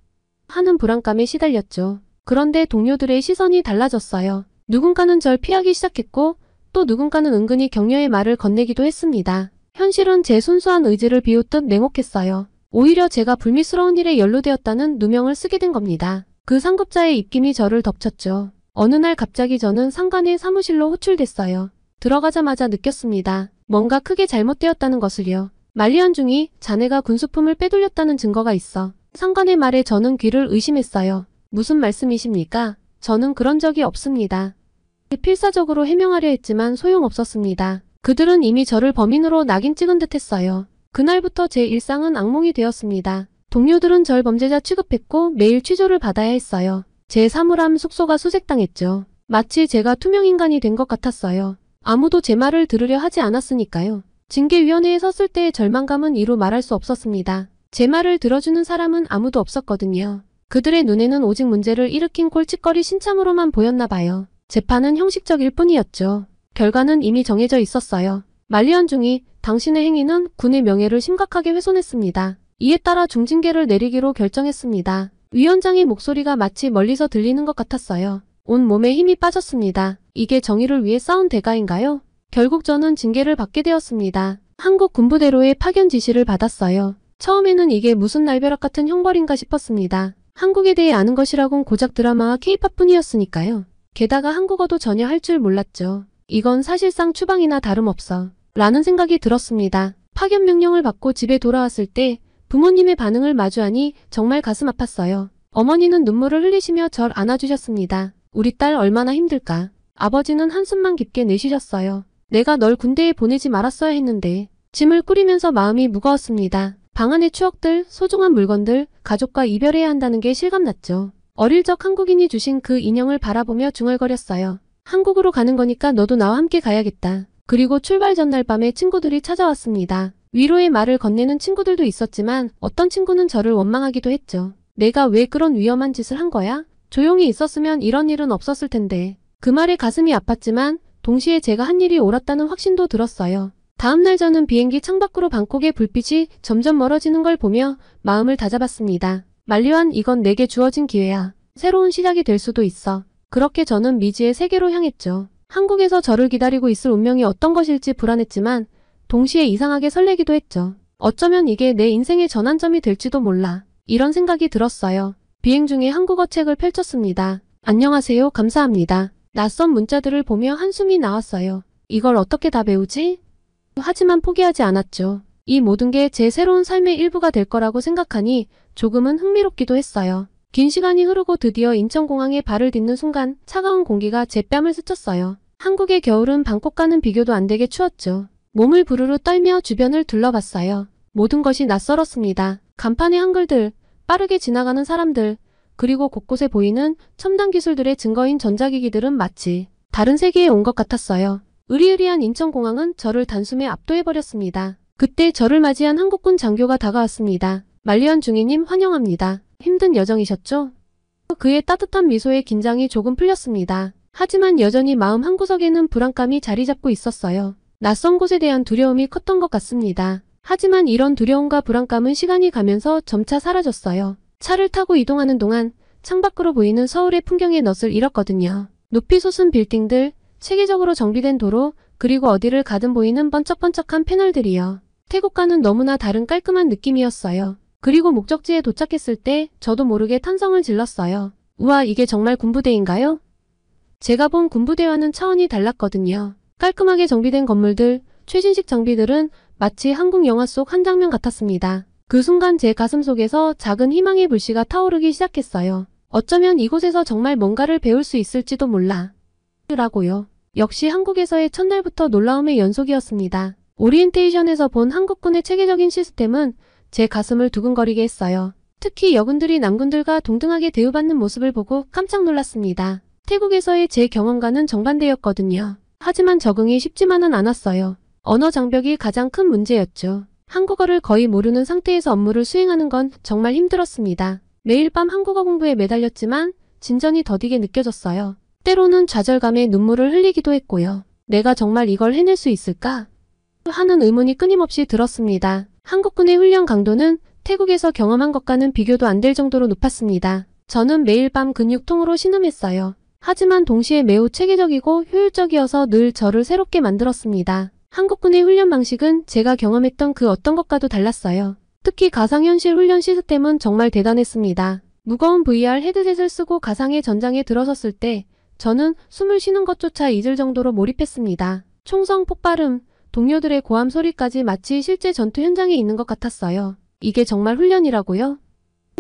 하는 불안감에 시달렸죠. 그런데 동료들의 시선이 달라졌어요. 누군가는 절 피하기 시작했고 또 누군가는 은근히 격려의 말을 건네기도 했습니다. 현실은 제 순수한 의지를 비웃듯 냉혹했어요. 오히려 제가 불미스러운 일에 연루되었다는 누명을 쓰게 된 겁니다. 그 상급자의 입김이 저를 덮쳤죠. 어느 날 갑자기 저는 상관의 사무실로 호출됐어요. 들어가자마자 느꼈습니다. 뭔가 크게 잘못되었다는 것을요. 말리안 중이 자네가 군수품을 빼돌렸다는 증거가 있어. 상관의 말에 저는 귀를 의심했어요. 무슨 말씀이십니까? 저는 그런 적이 없습니다. 필사적으로 해명하려 했지만 소용없었습니다. 그들은 이미 저를 범인으로 낙인 찍은 듯 했어요. 그날부터 제 일상은 악몽이 되었습니다. 동료들은 절 범죄자 취급했고 매일 취조를 받아야 했어요. 제 사물함 숙소가 수색당했죠. 마치 제가 투명인간이 된 것 같았어요. 아무도 제 말을 들으려 하지 않았으니까요. 징계위원회에 섰을 때의 절망감은 이루 말할 수 없었습니다. 제 말을 들어주는 사람은 아무도 없었거든요. 그들의 눈에는 오직 문제를 일으킨 골칫거리 신참으로만 보였나 봐요. 재판은 형식적일 뿐이었죠. 결과는 이미 정해져 있었어요. 말리안 중이 당신의 행위는 군의 명예를 심각하게 훼손했습니다. 이에 따라 중징계를 내리기로 결정했습니다. 위원장의 목소리가 마치 멀리서 들리는 것 같았어요. 온 몸에 힘이 빠졌습니다. 이게 정의를 위해 싸운 대가인가요? 결국 저는 징계를 받게 되었습니다. 한국 군부대로의 파견 지시를 받았어요. 처음에는 이게 무슨 날벼락 같은 형벌인가 싶었습니다. 한국에 대해 아는 것이라곤 고작 드라마와 케이팝뿐이었으니까요. 게다가 한국어도 전혀 할 줄 몰랐죠. 이건 사실상 추방이나 다름없어 라는 생각이 들었습니다. 파견 명령을 받고 집에 돌아왔을 때 부모님의 반응을 마주하니 정말 가슴 아팠어요. 어머니는 눈물을 흘리시며 절 안아주셨습니다. 우리 딸 얼마나 힘들까. 아버지는 한숨만 깊게 내쉬셨어요. 내가 널 군대에 보내지 말았어야 했는데. 짐을 꾸리면서 마음이 무거웠습니다. 방 안의 추억들, 소중한 물건들, 가족과 이별해야 한다는 게 실감났죠. 어릴 적 한국인이 주신 그 인형을 바라보며 중얼거렸어요. 한국으로 가는 거니까 너도 나와 함께 가야겠다. 그리고 출발 전날 밤에 친구들이 찾아왔습니다. 위로의 말을 건네는 친구들도 있었지만 어떤 친구는 저를 원망하기도 했죠. 내가 왜 그런 위험한 짓을 한 거야? 조용히 있었으면 이런 일은 없었을 텐데. 그 말에 가슴이 아팠지만 동시에 제가 한 일이 옳았다는 확신도 들었어요. 다음날 저는 비행기 창밖으로 방콕의 불빛이 점점 멀어지는 걸 보며 마음을 다잡았습니다. 말리완, 이건 내게 주어진 기회야. 새로운 시작이 될 수도 있어. 그렇게 저는 미지의 세계로 향했죠. 한국에서 저를 기다리고 있을 운명이 어떤 것일지 불안했지만 동시에 이상하게 설레기도 했죠. 어쩌면 이게 내 인생의 전환점이 될지도 몰라. 이런 생각이 들었어요. 비행 중에 한국어 책을 펼쳤습니다. 안녕하세요, 감사합니다. 낯선 문자들을 보며 한숨이 나왔어요. 이걸 어떻게 다 배우지? 하지만 포기하지 않았죠. 이 모든 게 제 새로운 삶의 일부가 될 거라고 생각하니 조금은 흥미롭기도 했어요. 긴 시간이 흐르고 드디어 인천공항에 발을 딛는 순간 차가운 공기가 제 뺨을 스쳤어요. 한국의 겨울은 방콕과는 비교도 안 되게 추웠죠. 몸을 부르르 떨며 주변을 둘러봤어요. 모든 것이 낯설었습니다. 간판의 한글들, 빠르게 지나가는 사람들, 그리고 곳곳에 보이는 첨단 기술들의 증거인 전자기기들은 마치 다른 세계에 온 것 같았어요. 으리으리한 인천공항은 저를 단숨에 압도해버렸습니다. 그때 저를 맞이한 한국군 장교가 다가왔습니다. 말리안 중위님 환영합니다. 힘든 여정이셨죠? 그의 따뜻한 미소에 긴장이 조금 풀렸습니다. 하지만 여전히 마음 한구석에는 불안감이 자리 잡고 있었어요. 낯선 곳에 대한 두려움이 컸던 것 같습니다. 하지만 이런 두려움과 불안감은 시간이 가면서 점차 사라졌어요. 차를 타고 이동하는 동안 창밖으로 보이는 서울의 풍경의 넛을 잃었거든요. 높이 솟은 빌딩들, 체계적으로 정비된 도로, 그리고 어디를 가든 보이는 번쩍번쩍한 패널들이요. 태국과는 너무나 다른 깔끔한 느낌이었어요. 그리고 목적지에 도착했을 때 저도 모르게 탄성을 질렀어요. 우와, 이게 정말 군부대인가요? 제가 본 군부대와는 차원이 달랐거든요. 깔끔하게 정비된 건물들, 최신식 장비들은 마치 한국 영화 속 한 장면 같았습니다. 그 순간 제 가슴 속에서 작은 희망의 불씨가 타오르기 시작했어요. 어쩌면 이곳에서 정말 뭔가를 배울 수 있을지도 몰라. 라고요. 역시 한국에서의 첫날부터 놀라움의 연속이었습니다. 오리엔테이션에서 본 한국군의 체계적인 시스템은 제 가슴을 두근거리게 했어요. 특히 여군들이 남군들과 동등하게 대우받는 모습을 보고 깜짝 놀랐습니다. 태국에서의 제 경험과는 정반대였거든요. 하지만 적응이 쉽지만은 않았어요. 언어 장벽이 가장 큰 문제였죠. 한국어를 거의 모르는 상태에서 업무를 수행하는 건 정말 힘들었습니다. 매일 밤 한국어 공부에 매달렸지만 진전이 더디게 느껴졌어요. 때로는 좌절감에 눈물을 흘리기도 했고요. 내가 정말 이걸 해낼 수 있을까? 하는 의문이 끊임없이 들었습니다. 한국군의 훈련 강도는 태국에서 경험한 것과는 비교도 안 될 정도로 높았습니다. 저는 매일 밤 근육통으로 신음했어요. 하지만 동시에 매우 체계적이고 효율적이어서 늘 저를 새롭게 만들었습니다. 한국군의 훈련 방식은 제가 경험했던 그 어떤 것과도 달랐어요. 특히 가상현실 훈련 시스템은 정말 대단했습니다. 무거운 VR 헤드셋을 쓰고 가상의 전장에 들어섰을 때 저는 숨을 쉬는 것조차 잊을 정도로 몰입했습니다. 총성 폭발음, 동료들의 고함 소리까지 마치 실제 전투 현장에 있는 것 같았어요. 이게 정말 훈련이라고요?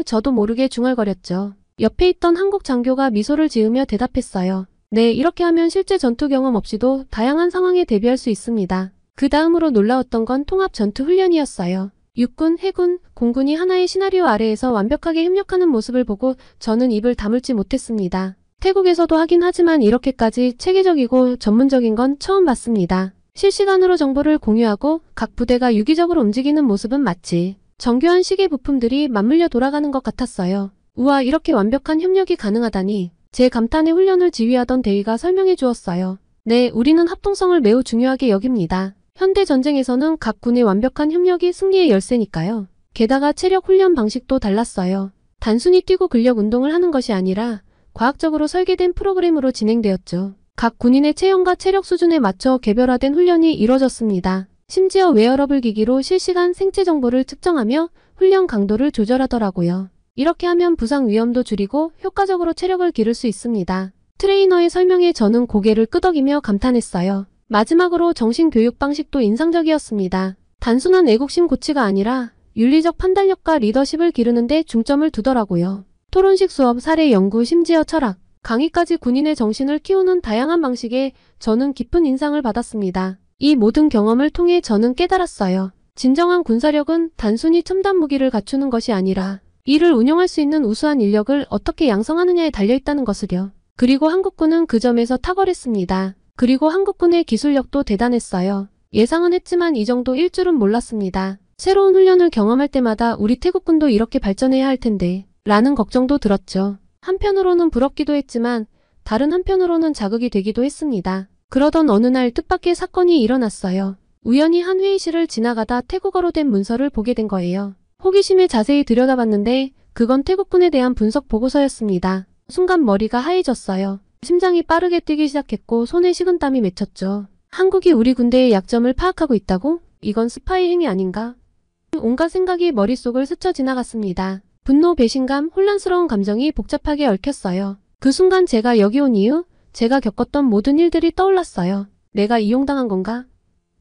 저도 모르게 중얼거렸죠. 옆에 있던 한국 장교가 미소를 지으며 대답했어요. 네, 이렇게 하면 실제 전투 경험 없이도 다양한 상황에 대비할 수 있습니다. 그 다음으로 놀라웠던 건 통합 전투 훈련이었어요. 육군, 해군, 공군이 하나의 시나리오 아래에서 완벽하게 협력하는 모습을 보고 저는 입을 다물지 못했습니다. 태국에서도 하긴 하지만 이렇게까지 체계적이고 전문적인 건 처음 봤습니다. 실시간으로 정보를 공유하고 각 부대가 유기적으로 움직이는 모습은 마치 정교한 시계 부품들이 맞물려 돌아가는 것 같았어요. 우와, 이렇게 완벽한 협력이 가능하다니. 제 감탄의 훈련을 지휘하던 대위가 설명해 주었어요. 네, 우리는 합동성을 매우 중요하게 여깁니다. 현대 전쟁에서는 각 군의 완벽한 협력이 승리의 열쇠니까요. 게다가 체력 훈련 방식도 달랐어요. 단순히 뛰고 근력 운동을 하는 것이 아니라 과학적으로 설계된 프로그램으로 진행되었죠. 각 군인의 체형과 체력 수준에 맞춰 개별화된 훈련이 이뤄졌습니다. 심지어 웨어러블 기기로 실시간 생체 정보를 측정하며 훈련 강도를 조절하더라고요. 이렇게 하면 부상 위험도 줄이고 효과적으로 체력을 기를 수 있습니다. 트레이너의 설명에 저는 고개를 끄덕이며 감탄했어요. 마지막으로 정신교육 방식도 인상적이었습니다. 단순한 애국심 고취가 아니라 윤리적 판단력과 리더십을 기르는 데 중점을 두더라고요. 토론식 수업, 사례 연구, 심지어 철학, 강의까지 군인의 정신을 키우는 다양한 방식에 저는 깊은 인상을 받았습니다. 이 모든 경험을 통해 저는 깨달았어요. 진정한 군사력은 단순히 첨단 무기를 갖추는 것이 아니라 이를 운용할 수 있는 우수한 인력을 어떻게 양성하느냐에 달려있다는 것을요. 그리고 한국군은 그 점에서 탁월했습니다. 그리고 한국군의 기술력도 대단했어요. 예상은 했지만 이 정도일 줄은 몰랐습니다. 새로운 훈련을 경험할 때마다 우리 태국군도 이렇게 발전해야 할 텐데 라는 걱정도 들었죠. 한편으로는 부럽기도 했지만 다른 한편으로는 자극이 되기도 했습니다. 그러던 어느 날 뜻밖의 사건이 일어났어요. 우연히 한 회의실을 지나가다 태국어로 된 문서를 보게 된 거예요. 호기심에 자세히 들여다봤는데 그건 태국군에 대한 분석 보고서였습니다. 순간 머리가 하얘졌어요. 심장이 빠르게 뛰기 시작했고 손에 식은땀이 맺혔죠. 한국이 우리 군대의 약점을 파악하고 있다고? 이건 스파이 행위 아닌가? 온갖 생각이 머릿속을 스쳐 지나갔습니다. 분노, 배신감, 혼란스러운 감정이 복잡하게 얽혔어요. 그 순간 제가 여기 온 이유, 제가 겪었던 모든 일들이 떠올랐어요. 내가 이용당한 건가?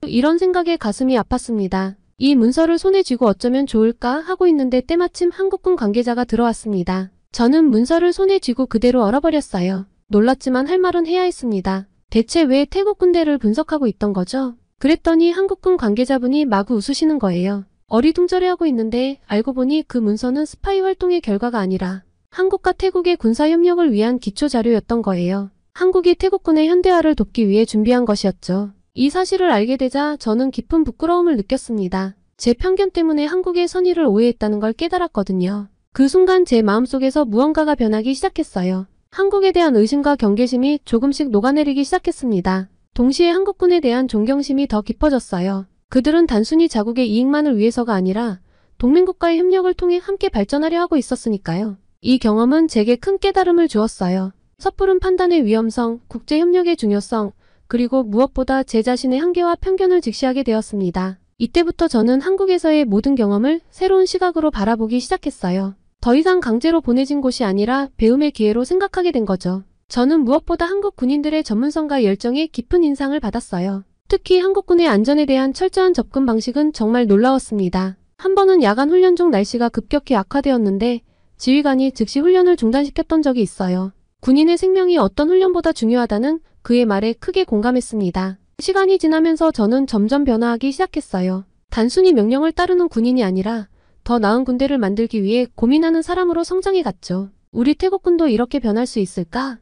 이런 생각에 가슴이 아팠습니다. 이 문서를 손에 쥐고 어쩌면 좋을까 하고 있는데 때마침 한국군 관계자가 들어왔습니다. 저는 문서를 손에 쥐고 그대로 얼어버렸어요. 놀랐지만 할 말은 해야 했습니다. 대체 왜 태국 군대를 분석하고 있던 거죠? 그랬더니 한국군 관계자분이 마구 웃으시는 거예요. 어리둥절해하고 있는데 알고 보니 그 문서는 스파이 활동의 결과가 아니라 한국과 태국의 군사협력을 위한 기초자료였던 거예요. 한국이 태국군의 현대화를 돕기 위해 준비한 것이었죠. 이 사실을 알게 되자 저는 깊은 부끄러움을 느꼈습니다. 제 편견 때문에 한국의 선의를 오해했다는 걸 깨달았거든요. 그 순간 제 마음속에서 무언가가 변하기 시작했어요. 한국에 대한 의심과 경계심이 조금씩 녹아내리기 시작했습니다. 동시에 한국군에 대한 존경심이 더 깊어졌어요. 그들은 단순히 자국의 이익만을 위해서가 아니라 동맹국가의 협력을 통해 함께 발전하려 하고 있었으니까요. 이 경험은 제게 큰 깨달음을 주었어요. 섣부른 판단의 위험성, 국제협력의 중요성, 그리고 무엇보다 제 자신의 한계와 편견을 직시하게 되었습니다. 이때부터 저는 한국에서의 모든 경험을 새로운 시각으로 바라보기 시작했어요. 더 이상 강제로 보내진 곳이 아니라 배움의 기회로 생각하게 된 거죠. 저는 무엇보다 한국 군인들의 전문성과 열정에 깊은 인상을 받았어요. 특히 한국군의 안전에 대한 철저한 접근 방식은 정말 놀라웠습니다. 한 번은 야간 훈련 중 날씨가 급격히 악화되었는데 지휘관이 즉시 훈련을 중단시켰던 적이 있어요. 군인의 생명이 어떤 훈련보다 중요하다는 그의 말에 크게 공감했습니다. 시간이 지나면서 저는 점점 변화하기 시작했어요. 단순히 명령을 따르는 군인이 아니라 더 나은 군대를 만들기 위해 고민하는 사람으로 성장해갔죠. 우리 태국군도 이렇게 변할 수 있을까?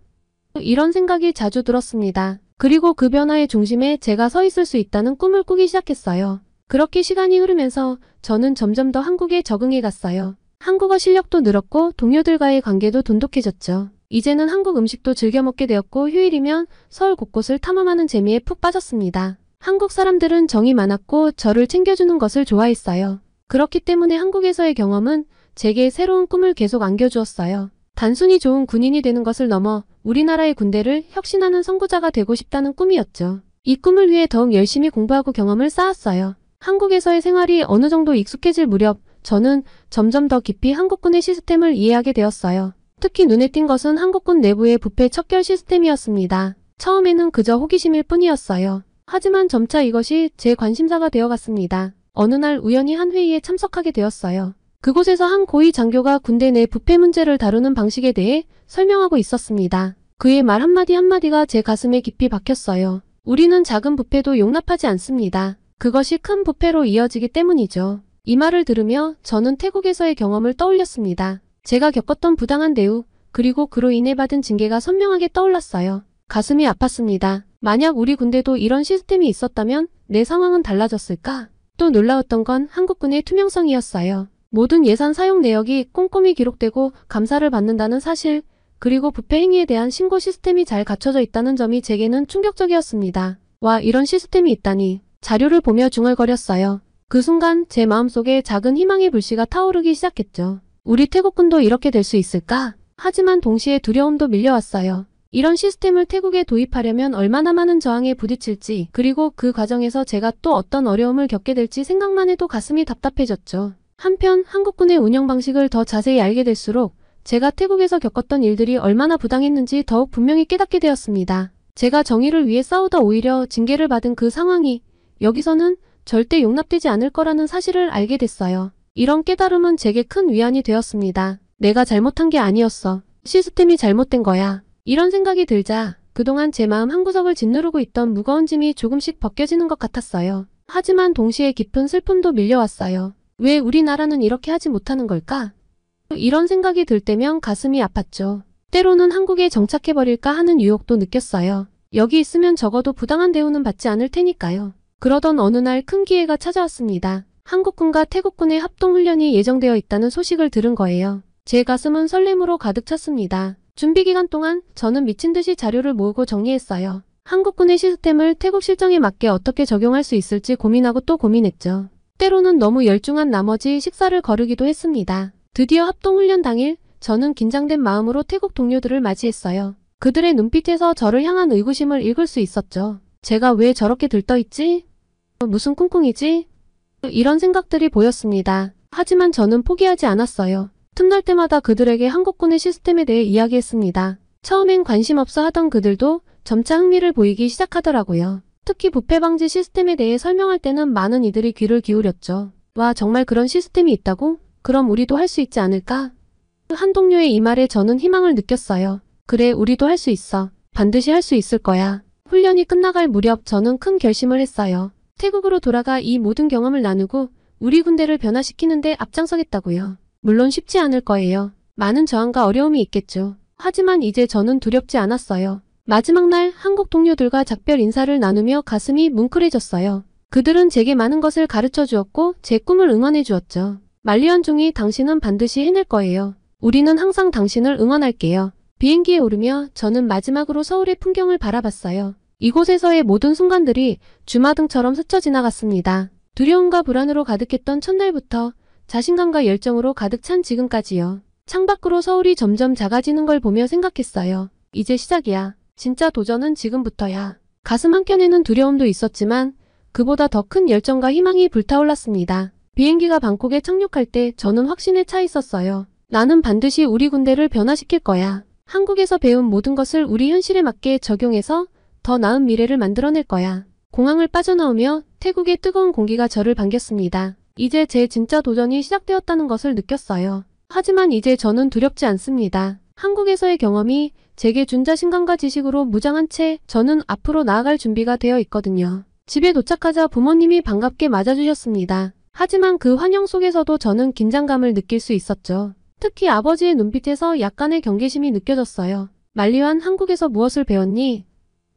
이런 생각이 자주 들었습니다. 그리고 그 변화의 중심에 제가 서 있을 수 있다는 꿈을 꾸기 시작했어요. 그렇게 시간이 흐르면서 저는 점점 더 한국에 적응해 갔어요. 한국어 실력도 늘었고 동료들과의 관계도 돈독해졌죠. 이제는 한국 음식도 즐겨 먹게 되었고 휴일이면 서울 곳곳을 탐험하는 재미에 푹 빠졌습니다. 한국 사람들은 정이 많았고 저를 챙겨주는 것을 좋아했어요. 그렇기 때문에 한국에서의 경험은 제게 새로운 꿈을 계속 안겨주었어요. 단순히 좋은 군인이 되는 것을 넘어 우리나라의 군대를 혁신하는 선구자가 되고 싶다는 꿈이었죠. 이 꿈을 위해 더욱 열심히 공부하고 경험을 쌓았어요. 한국에서의 생활이 어느 정도 익숙해질 무렵 저는 점점 더 깊이 한국군의 시스템을 이해하게 되었어요. 특히 눈에 띈 것은 한국군 내부의 부패 척결 시스템이었습니다. 처음에는 그저 호기심일 뿐이었어요. 하지만 점차 이것이 제 관심사가 되어갔습니다. 어느 날 우연히 한 회의에 참석하게 되었어요. 그곳에서 한 고위 장교가 군대 내 부패 문제를 다루는 방식에 대해 설명하고 있었습니다. 그의 말 한마디 한마디가 제 가슴에 깊이 박혔어요. 우리는 작은 부패도 용납하지 않습니다. 그것이 큰 부패로 이어지기 때문이죠. 이 말을 들으며 저는 태국에서의 경험을 떠올렸습니다. 제가 겪었던 부당한 대우, 그리고 그로 인해 받은 징계가 선명하게 떠올랐어요. 가슴이 아팠습니다. 만약 우리 군대도 이런 시스템이 있었다면 내 상황은 달라졌을까? 또 놀라웠던 건 한국군의 투명성이었어요. 모든 예산 사용 내역이 꼼꼼히 기록되고 감사를 받는다는 사실, 그리고 부패 행위에 대한 신고 시스템이 잘 갖춰져 있다는 점이 제게는 충격적이었습니다. 와, 이런 시스템이 있다니. 자료를 보며 중얼거렸어요. 그 순간 제 마음속에 작은 희망의 불씨가 타오르기 시작했죠. 우리 태국군도 이렇게 될 수 있을까? 하지만 동시에 두려움도 밀려왔어요. 이런 시스템을 태국에 도입하려면 얼마나 많은 저항에 부딪힐지, 그리고 그 과정에서 제가 또 어떤 어려움을 겪게 될지 생각만 해도 가슴이 답답해졌죠. 한편 한국군의 운영 방식을 더 자세히 알게 될수록 제가 태국에서 겪었던 일들이 얼마나 부당했는지 더욱 분명히 깨닫게 되었습니다. 제가 정의를 위해 싸우다 오히려 징계를 받은 그 상황이 여기서는 절대 용납되지 않을 거라는 사실을 알게 됐어요. 이런 깨달음은 제게 큰 위안이 되었습니다. 내가 잘못한 게 아니었어. 시스템이 잘못된 거야. 이런 생각이 들자 그동안 제 마음 한구석을 짓누르고 있던 무거운 짐이 조금씩 벗겨지는 것 같았어요. 하지만 동시에 깊은 슬픔도 밀려왔어요. 왜 우리나라는 이렇게 하지 못하는 걸까? 이런 생각이 들 때면 가슴이 아팠죠. 때로는 한국에 정착해버릴까 하는 유혹도 느꼈어요. 여기 있으면 적어도 부당한 대우는 받지 않을 테니까요. 그러던 어느 날 큰 기회가 찾아왔습니다. 한국군과 태국군의 합동훈련이 예정되어 있다는 소식을 들은 거예요. 제 가슴은 설렘으로 가득 찼습니다. 준비 기간 동안 저는 미친 듯이 자료를 모으고 정리했어요. 한국군의 시스템을 태국 실정에 맞게 어떻게 적용할 수 있을지 고민하고 또 고민했죠. 때로는 너무 열중한 나머지 식사를 거르기도 했습니다. 드디어 합동훈련 당일 저는 긴장된 마음으로 태국 동료들을 맞이했어요. 그들의 눈빛에서 저를 향한 의구심을 읽을 수 있었죠. 제가 왜 저렇게 들떠있지? 무슨 꿍꿍이지? 이런 생각들이 보였습니다. 하지만 저는 포기하지 않았어요. 틈날 때마다 그들에게 한국군의 시스템에 대해 이야기했습니다. 처음엔 관심 없어 하던 그들도 점차 흥미를 보이기 시작하더라고요. 특히 부패 방지 시스템에 대해 설명할 때는 많은 이들이 귀를 기울였죠. 와, 정말 그런 시스템이 있다고? 그럼 우리도 할 수 있지 않을까? 한 동료의 이 말에 저는 희망을 느꼈어요. 그래, 우리도 할 수 있어. 반드시 할 수 있을 거야. 훈련이 끝나갈 무렵 저는 큰 결심을 했어요. 태국으로 돌아가 이 모든 경험을 나누고 우리 군대를 변화시키는데 앞장서겠다고요. 물론 쉽지 않을 거예요. 많은 저항과 어려움이 있겠죠. 하지만 이제 저는 두렵지 않았어요. 마지막 날 한국 동료들과 작별 인사를 나누며 가슴이 뭉클해졌어요. 그들은 제게 많은 것을 가르쳐 주었고 제 꿈을 응원해 주었죠. 말리언 중이 당신은 반드시 해낼 거예요. 우리는 항상 당신을 응원할게요. 비행기에 오르며 저는 마지막으로 서울의 풍경을 바라봤어요. 이곳에서의 모든 순간들이 주마등처럼 스쳐 지나갔습니다. 두려움과 불안으로 가득했던 첫날부터 자신감과 열정으로 가득 찬 지금까지요. 창밖으로 서울이 점점 작아지는 걸 보며 생각했어요. 이제 시작이야. 진짜 도전은 지금부터야. 가슴 한켠에는 두려움도 있었지만 그보다 더 큰 열정과 희망이 불타올랐습니다. 비행기가 방콕에 착륙할 때 저는 확신에 차 있었어요. 나는 반드시 우리 군대를 변화시킬 거야. 한국에서 배운 모든 것을 우리 현실에 맞게 적용해서 더 나은 미래를 만들어낼 거야. 공항을 빠져나오며 태국의 뜨거운 공기가 저를 반겼습니다. 이제 제 진짜 도전이 시작되었다는 것을 느꼈어요. 하지만 이제 저는 두렵지 않습니다. 한국에서의 경험이 제게 준 자신감과 지식으로 무장한 채 저는 앞으로 나아갈 준비가 되어 있거든요. 집에 도착하자 부모님이 반갑게 맞아주셨습니다. 하지만 그 환영 속에서도 저는 긴장감을 느낄 수 있었죠. 특히 아버지의 눈빛에서 약간의 경계심이 느껴졌어요. 말리완, 한국에서 무엇을 배웠니?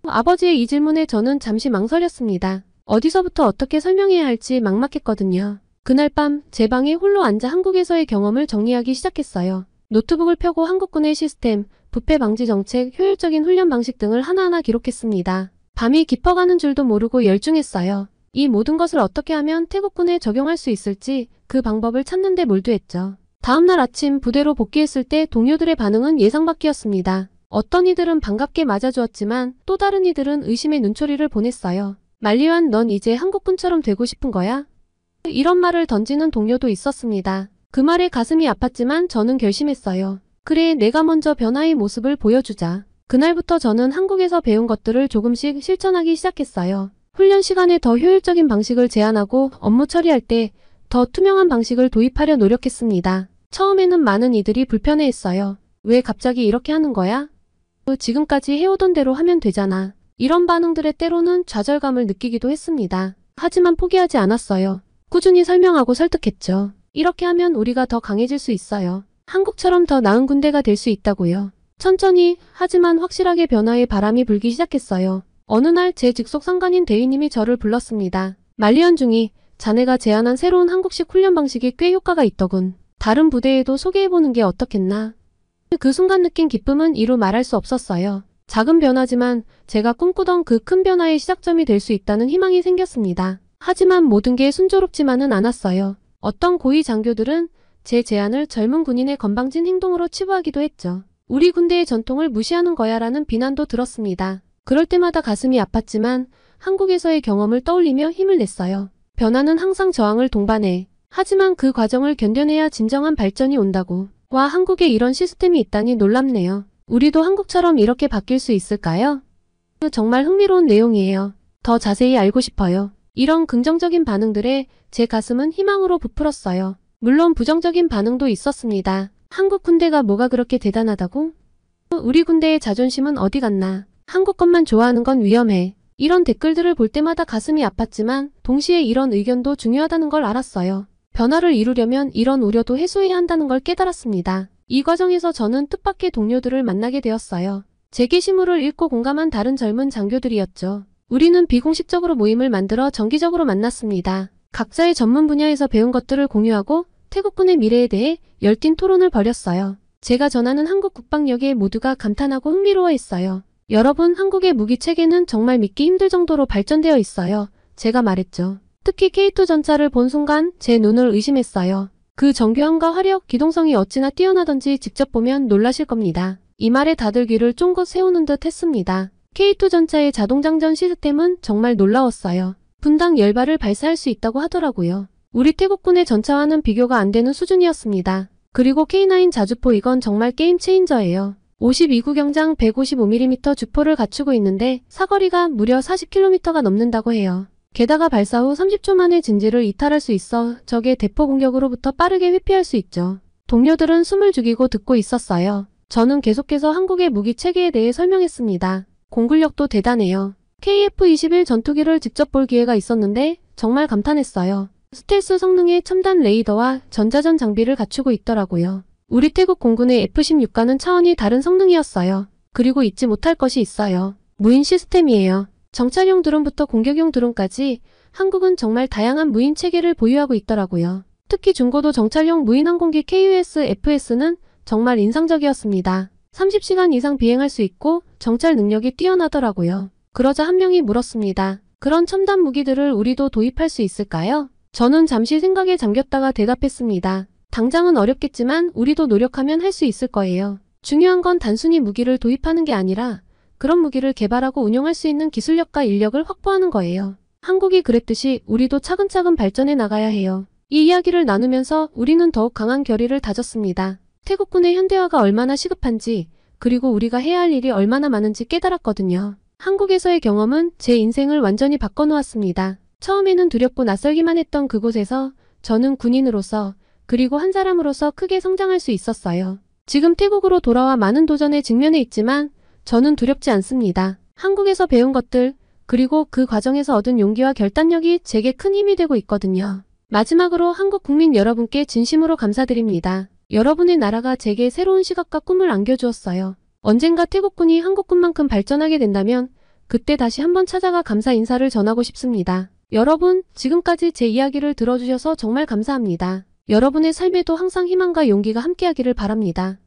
아버지의 이 질문에 저는 잠시 망설였습니다. 어디서부터 어떻게 설명해야 할지 막막했거든요. 그날 밤 제 방에 홀로 앉아 한국에서의 경험을 정리하기 시작했어요. 노트북을 펴고 한국군의 시스템, 부패 방지 정책, 효율적인 훈련 방식 등을 하나하나 기록했습니다. 밤이 깊어가는 줄도 모르고 열중했어요. 이 모든 것을 어떻게 하면 태국군에 적용할 수 있을지 그 방법을 찾는 데 몰두했죠. 다음날 아침 부대로 복귀했을 때 동료들의 반응은 예상 밖이었습니다. 어떤 이들은 반갑게 맞아주었지만 또 다른 이들은 의심의 눈초리를 보냈어요. 말리완, 넌 이제 한국군처럼 되고 싶은 거야? 이런 말을 던지는 동료도 있었습니다. 그 말에 가슴이 아팠지만 저는 결심했어요. 그래, 내가 먼저 변화의 모습을 보여주자. 그날부터 저는 한국에서 배운 것들을 조금씩 실천하기 시작했어요. 훈련 시간에 더 효율적인 방식을 제안하고 업무 처리할 때 더 투명한 방식을 도입하려 노력했습니다. 처음에는 많은 이들이 불편해했어요. 왜 갑자기 이렇게 하는 거야? 지금까지 해오던 대로 하면 되잖아. 이런 반응들에 때로는 좌절감을 느끼기도 했습니다. 하지만 포기하지 않았어요. 꾸준히 설명하고 설득했죠. 이렇게 하면 우리가 더 강해질 수 있어요. 한국처럼 더 나은 군대가 될 수 있다고요. 천천히 하지만 확실하게 변화의 바람이 불기 시작했어요. 어느 날 제 직속 상관인 대위님이 저를 불렀습니다. 말리완 중이 자네가 제안한 새로운 한국식 훈련 방식이 꽤 효과가 있더군. 다른 부대에도 소개해보는 게 어떻겠나. 그 순간 느낀 기쁨은 이루 말할 수 없었어요. 작은 변화지만 제가 꿈꾸던 그 큰 변화의 시작점이 될 수 있다는 희망이 생겼습니다. 하지만 모든 게 순조롭지만은 않았어요. 어떤 고위 장교들은 제 제안을 젊은 군인의 건방진 행동으로 치부하기도 했죠. 우리 군대의 전통을 무시하는 거야 라는 비난도 들었습니다. 그럴 때마다 가슴이 아팠지만 한국에서의 경험을 떠올리며 힘을 냈어요. 변화는 항상 저항을 동반해. 하지만 그 과정을 견뎌내야 진정한 발전이 온다고. 와, 한국에 이런 시스템이 있다니 놀랍네요. 우리도 한국처럼 이렇게 바뀔 수 있을까요? 정말 흥미로운 내용이에요. 더 자세히 알고 싶어요. 이런 긍정적인 반응들에 제 가슴은 희망으로 부풀었어요. 물론 부정적인 반응도 있었습니다. 한국 군대가 뭐가 그렇게 대단하다고? 우리 군대의 자존심은 어디 갔나? 한국 것만 좋아하는 건 위험해. 이런 댓글들을 볼 때마다 가슴이 아팠지만 동시에 이런 의견도 중요하다는 걸 알았어요. 변화를 이루려면 이런 우려도 해소해야 한다는 걸 깨달았습니다. 이 과정에서 저는 뜻밖의 동료들을 만나게 되었어요. 제 게시물을 읽고 공감한 다른 젊은 장교들이었죠. 우리는 비공식적으로 모임을 만들어 정기적으로 만났습니다. 각자의 전문 분야에서 배운 것들을 공유하고 태국군의 미래에 대해 열띤 토론을 벌였어요. 제가 전하는 한국 국방력에 모두가 감탄하고 흥미로워했어요. 여러분, 한국의 무기 체계는 정말 믿기 힘들 정도로 발전되어 있어요. 제가 말했죠. 특히 K2 전차를 본 순간 제 눈을 의심했어요. 그 정교함과 화력, 기동성이 어찌나 뛰어나던지 직접 보면 놀라실 겁니다. 이 말에 다들 귀를 쫑긋 세우는 듯 했습니다. K2 전차의 자동장전 시스템은 정말 놀라웠어요. 분당 10발을 발사할 수 있다고 하더라고요. 우리 태국군의 전차와는 비교가 안 되는 수준이었습니다. 그리고 K9 자주포, 이건 정말 게임 체인저예요. 52구경장 155mm 주포를 갖추고 있는데 사거리가 무려 40km가 넘는다고 해요. 게다가 발사 후 30초 만에 진지를 이탈할 수 있어 적의 대포 공격으로부터 빠르게 회피할 수 있죠. 동료들은 숨을 죽이고 듣고 있었어요. 저는 계속해서 한국의 무기 체계에 대해 설명했습니다. 공굴력도 대단해요. KF-21 전투기를 직접 볼 기회가 있었는데 정말 감탄했어요. 스텔스 성능의 첨단 레이더와 전자전 장비를 갖추고 있더라고요. 우리 태국 공군의 F-16과는 차원이 다른 성능이었어요. 그리고 잊지 못할 것이 있어요. 무인 시스템이에요. 정찰용 드론부터 공격용 드론까지 한국은 정말 다양한 무인 체계를 보유하고 있더라고요. 특히 중고도 정찰용 무인 항공기 KUS-FS는 정말 인상적이었습니다. 30시간 이상 비행할 수 있고 정찰 능력이 뛰어나더라고요. 그러자 한 명이 물었습니다. 그런 첨단 무기들을 우리도 도입할 수 있을까요? 저는 잠시 생각에 잠겼다가 대답했습니다. 당장은 어렵겠지만 우리도 노력하면 할 수 있을 거예요. 중요한 건 단순히 무기를 도입하는 게 아니라 그런 무기를 개발하고 운용할 수 있는 기술력과 인력을 확보하는 거예요. 한국이 그랬듯이 우리도 차근차근 발전해 나가야 해요. 이 이야기를 나누면서 우리는 더욱 강한 결의를 다졌습니다. 태국군의 현대화가 얼마나 시급한지, 그리고 우리가 해야 할 일이 얼마나 많은지 깨달았거든요. 한국에서의 경험은 제 인생을 완전히 바꿔놓았습니다. 처음에는 두렵고 낯설기만 했던 그곳에서 저는 군인으로서, 그리고 한 사람으로서 크게 성장할 수 있었어요. 지금 태국으로 돌아와 많은 도전에 직면해 있지만 저는 두렵지 않습니다. 한국에서 배운 것들, 그리고 그 과정에서 얻은 용기와 결단력이 제게 큰 힘이 되고 있거든요. 마지막으로 한국 국민 여러분께 진심으로 감사드립니다. 여러분의 나라가 제게 새로운 시각과 꿈을 안겨주었어요. 언젠가 태국군이 한국군만큼 발전하게 된다면 그때 다시 한번 찾아가 감사 인사를 전하고 싶습니다. 여러분, 지금까지 제 이야기를 들어주셔서 정말 감사합니다. 여러분의 삶에도 항상 희망과 용기가 함께하기를 바랍니다.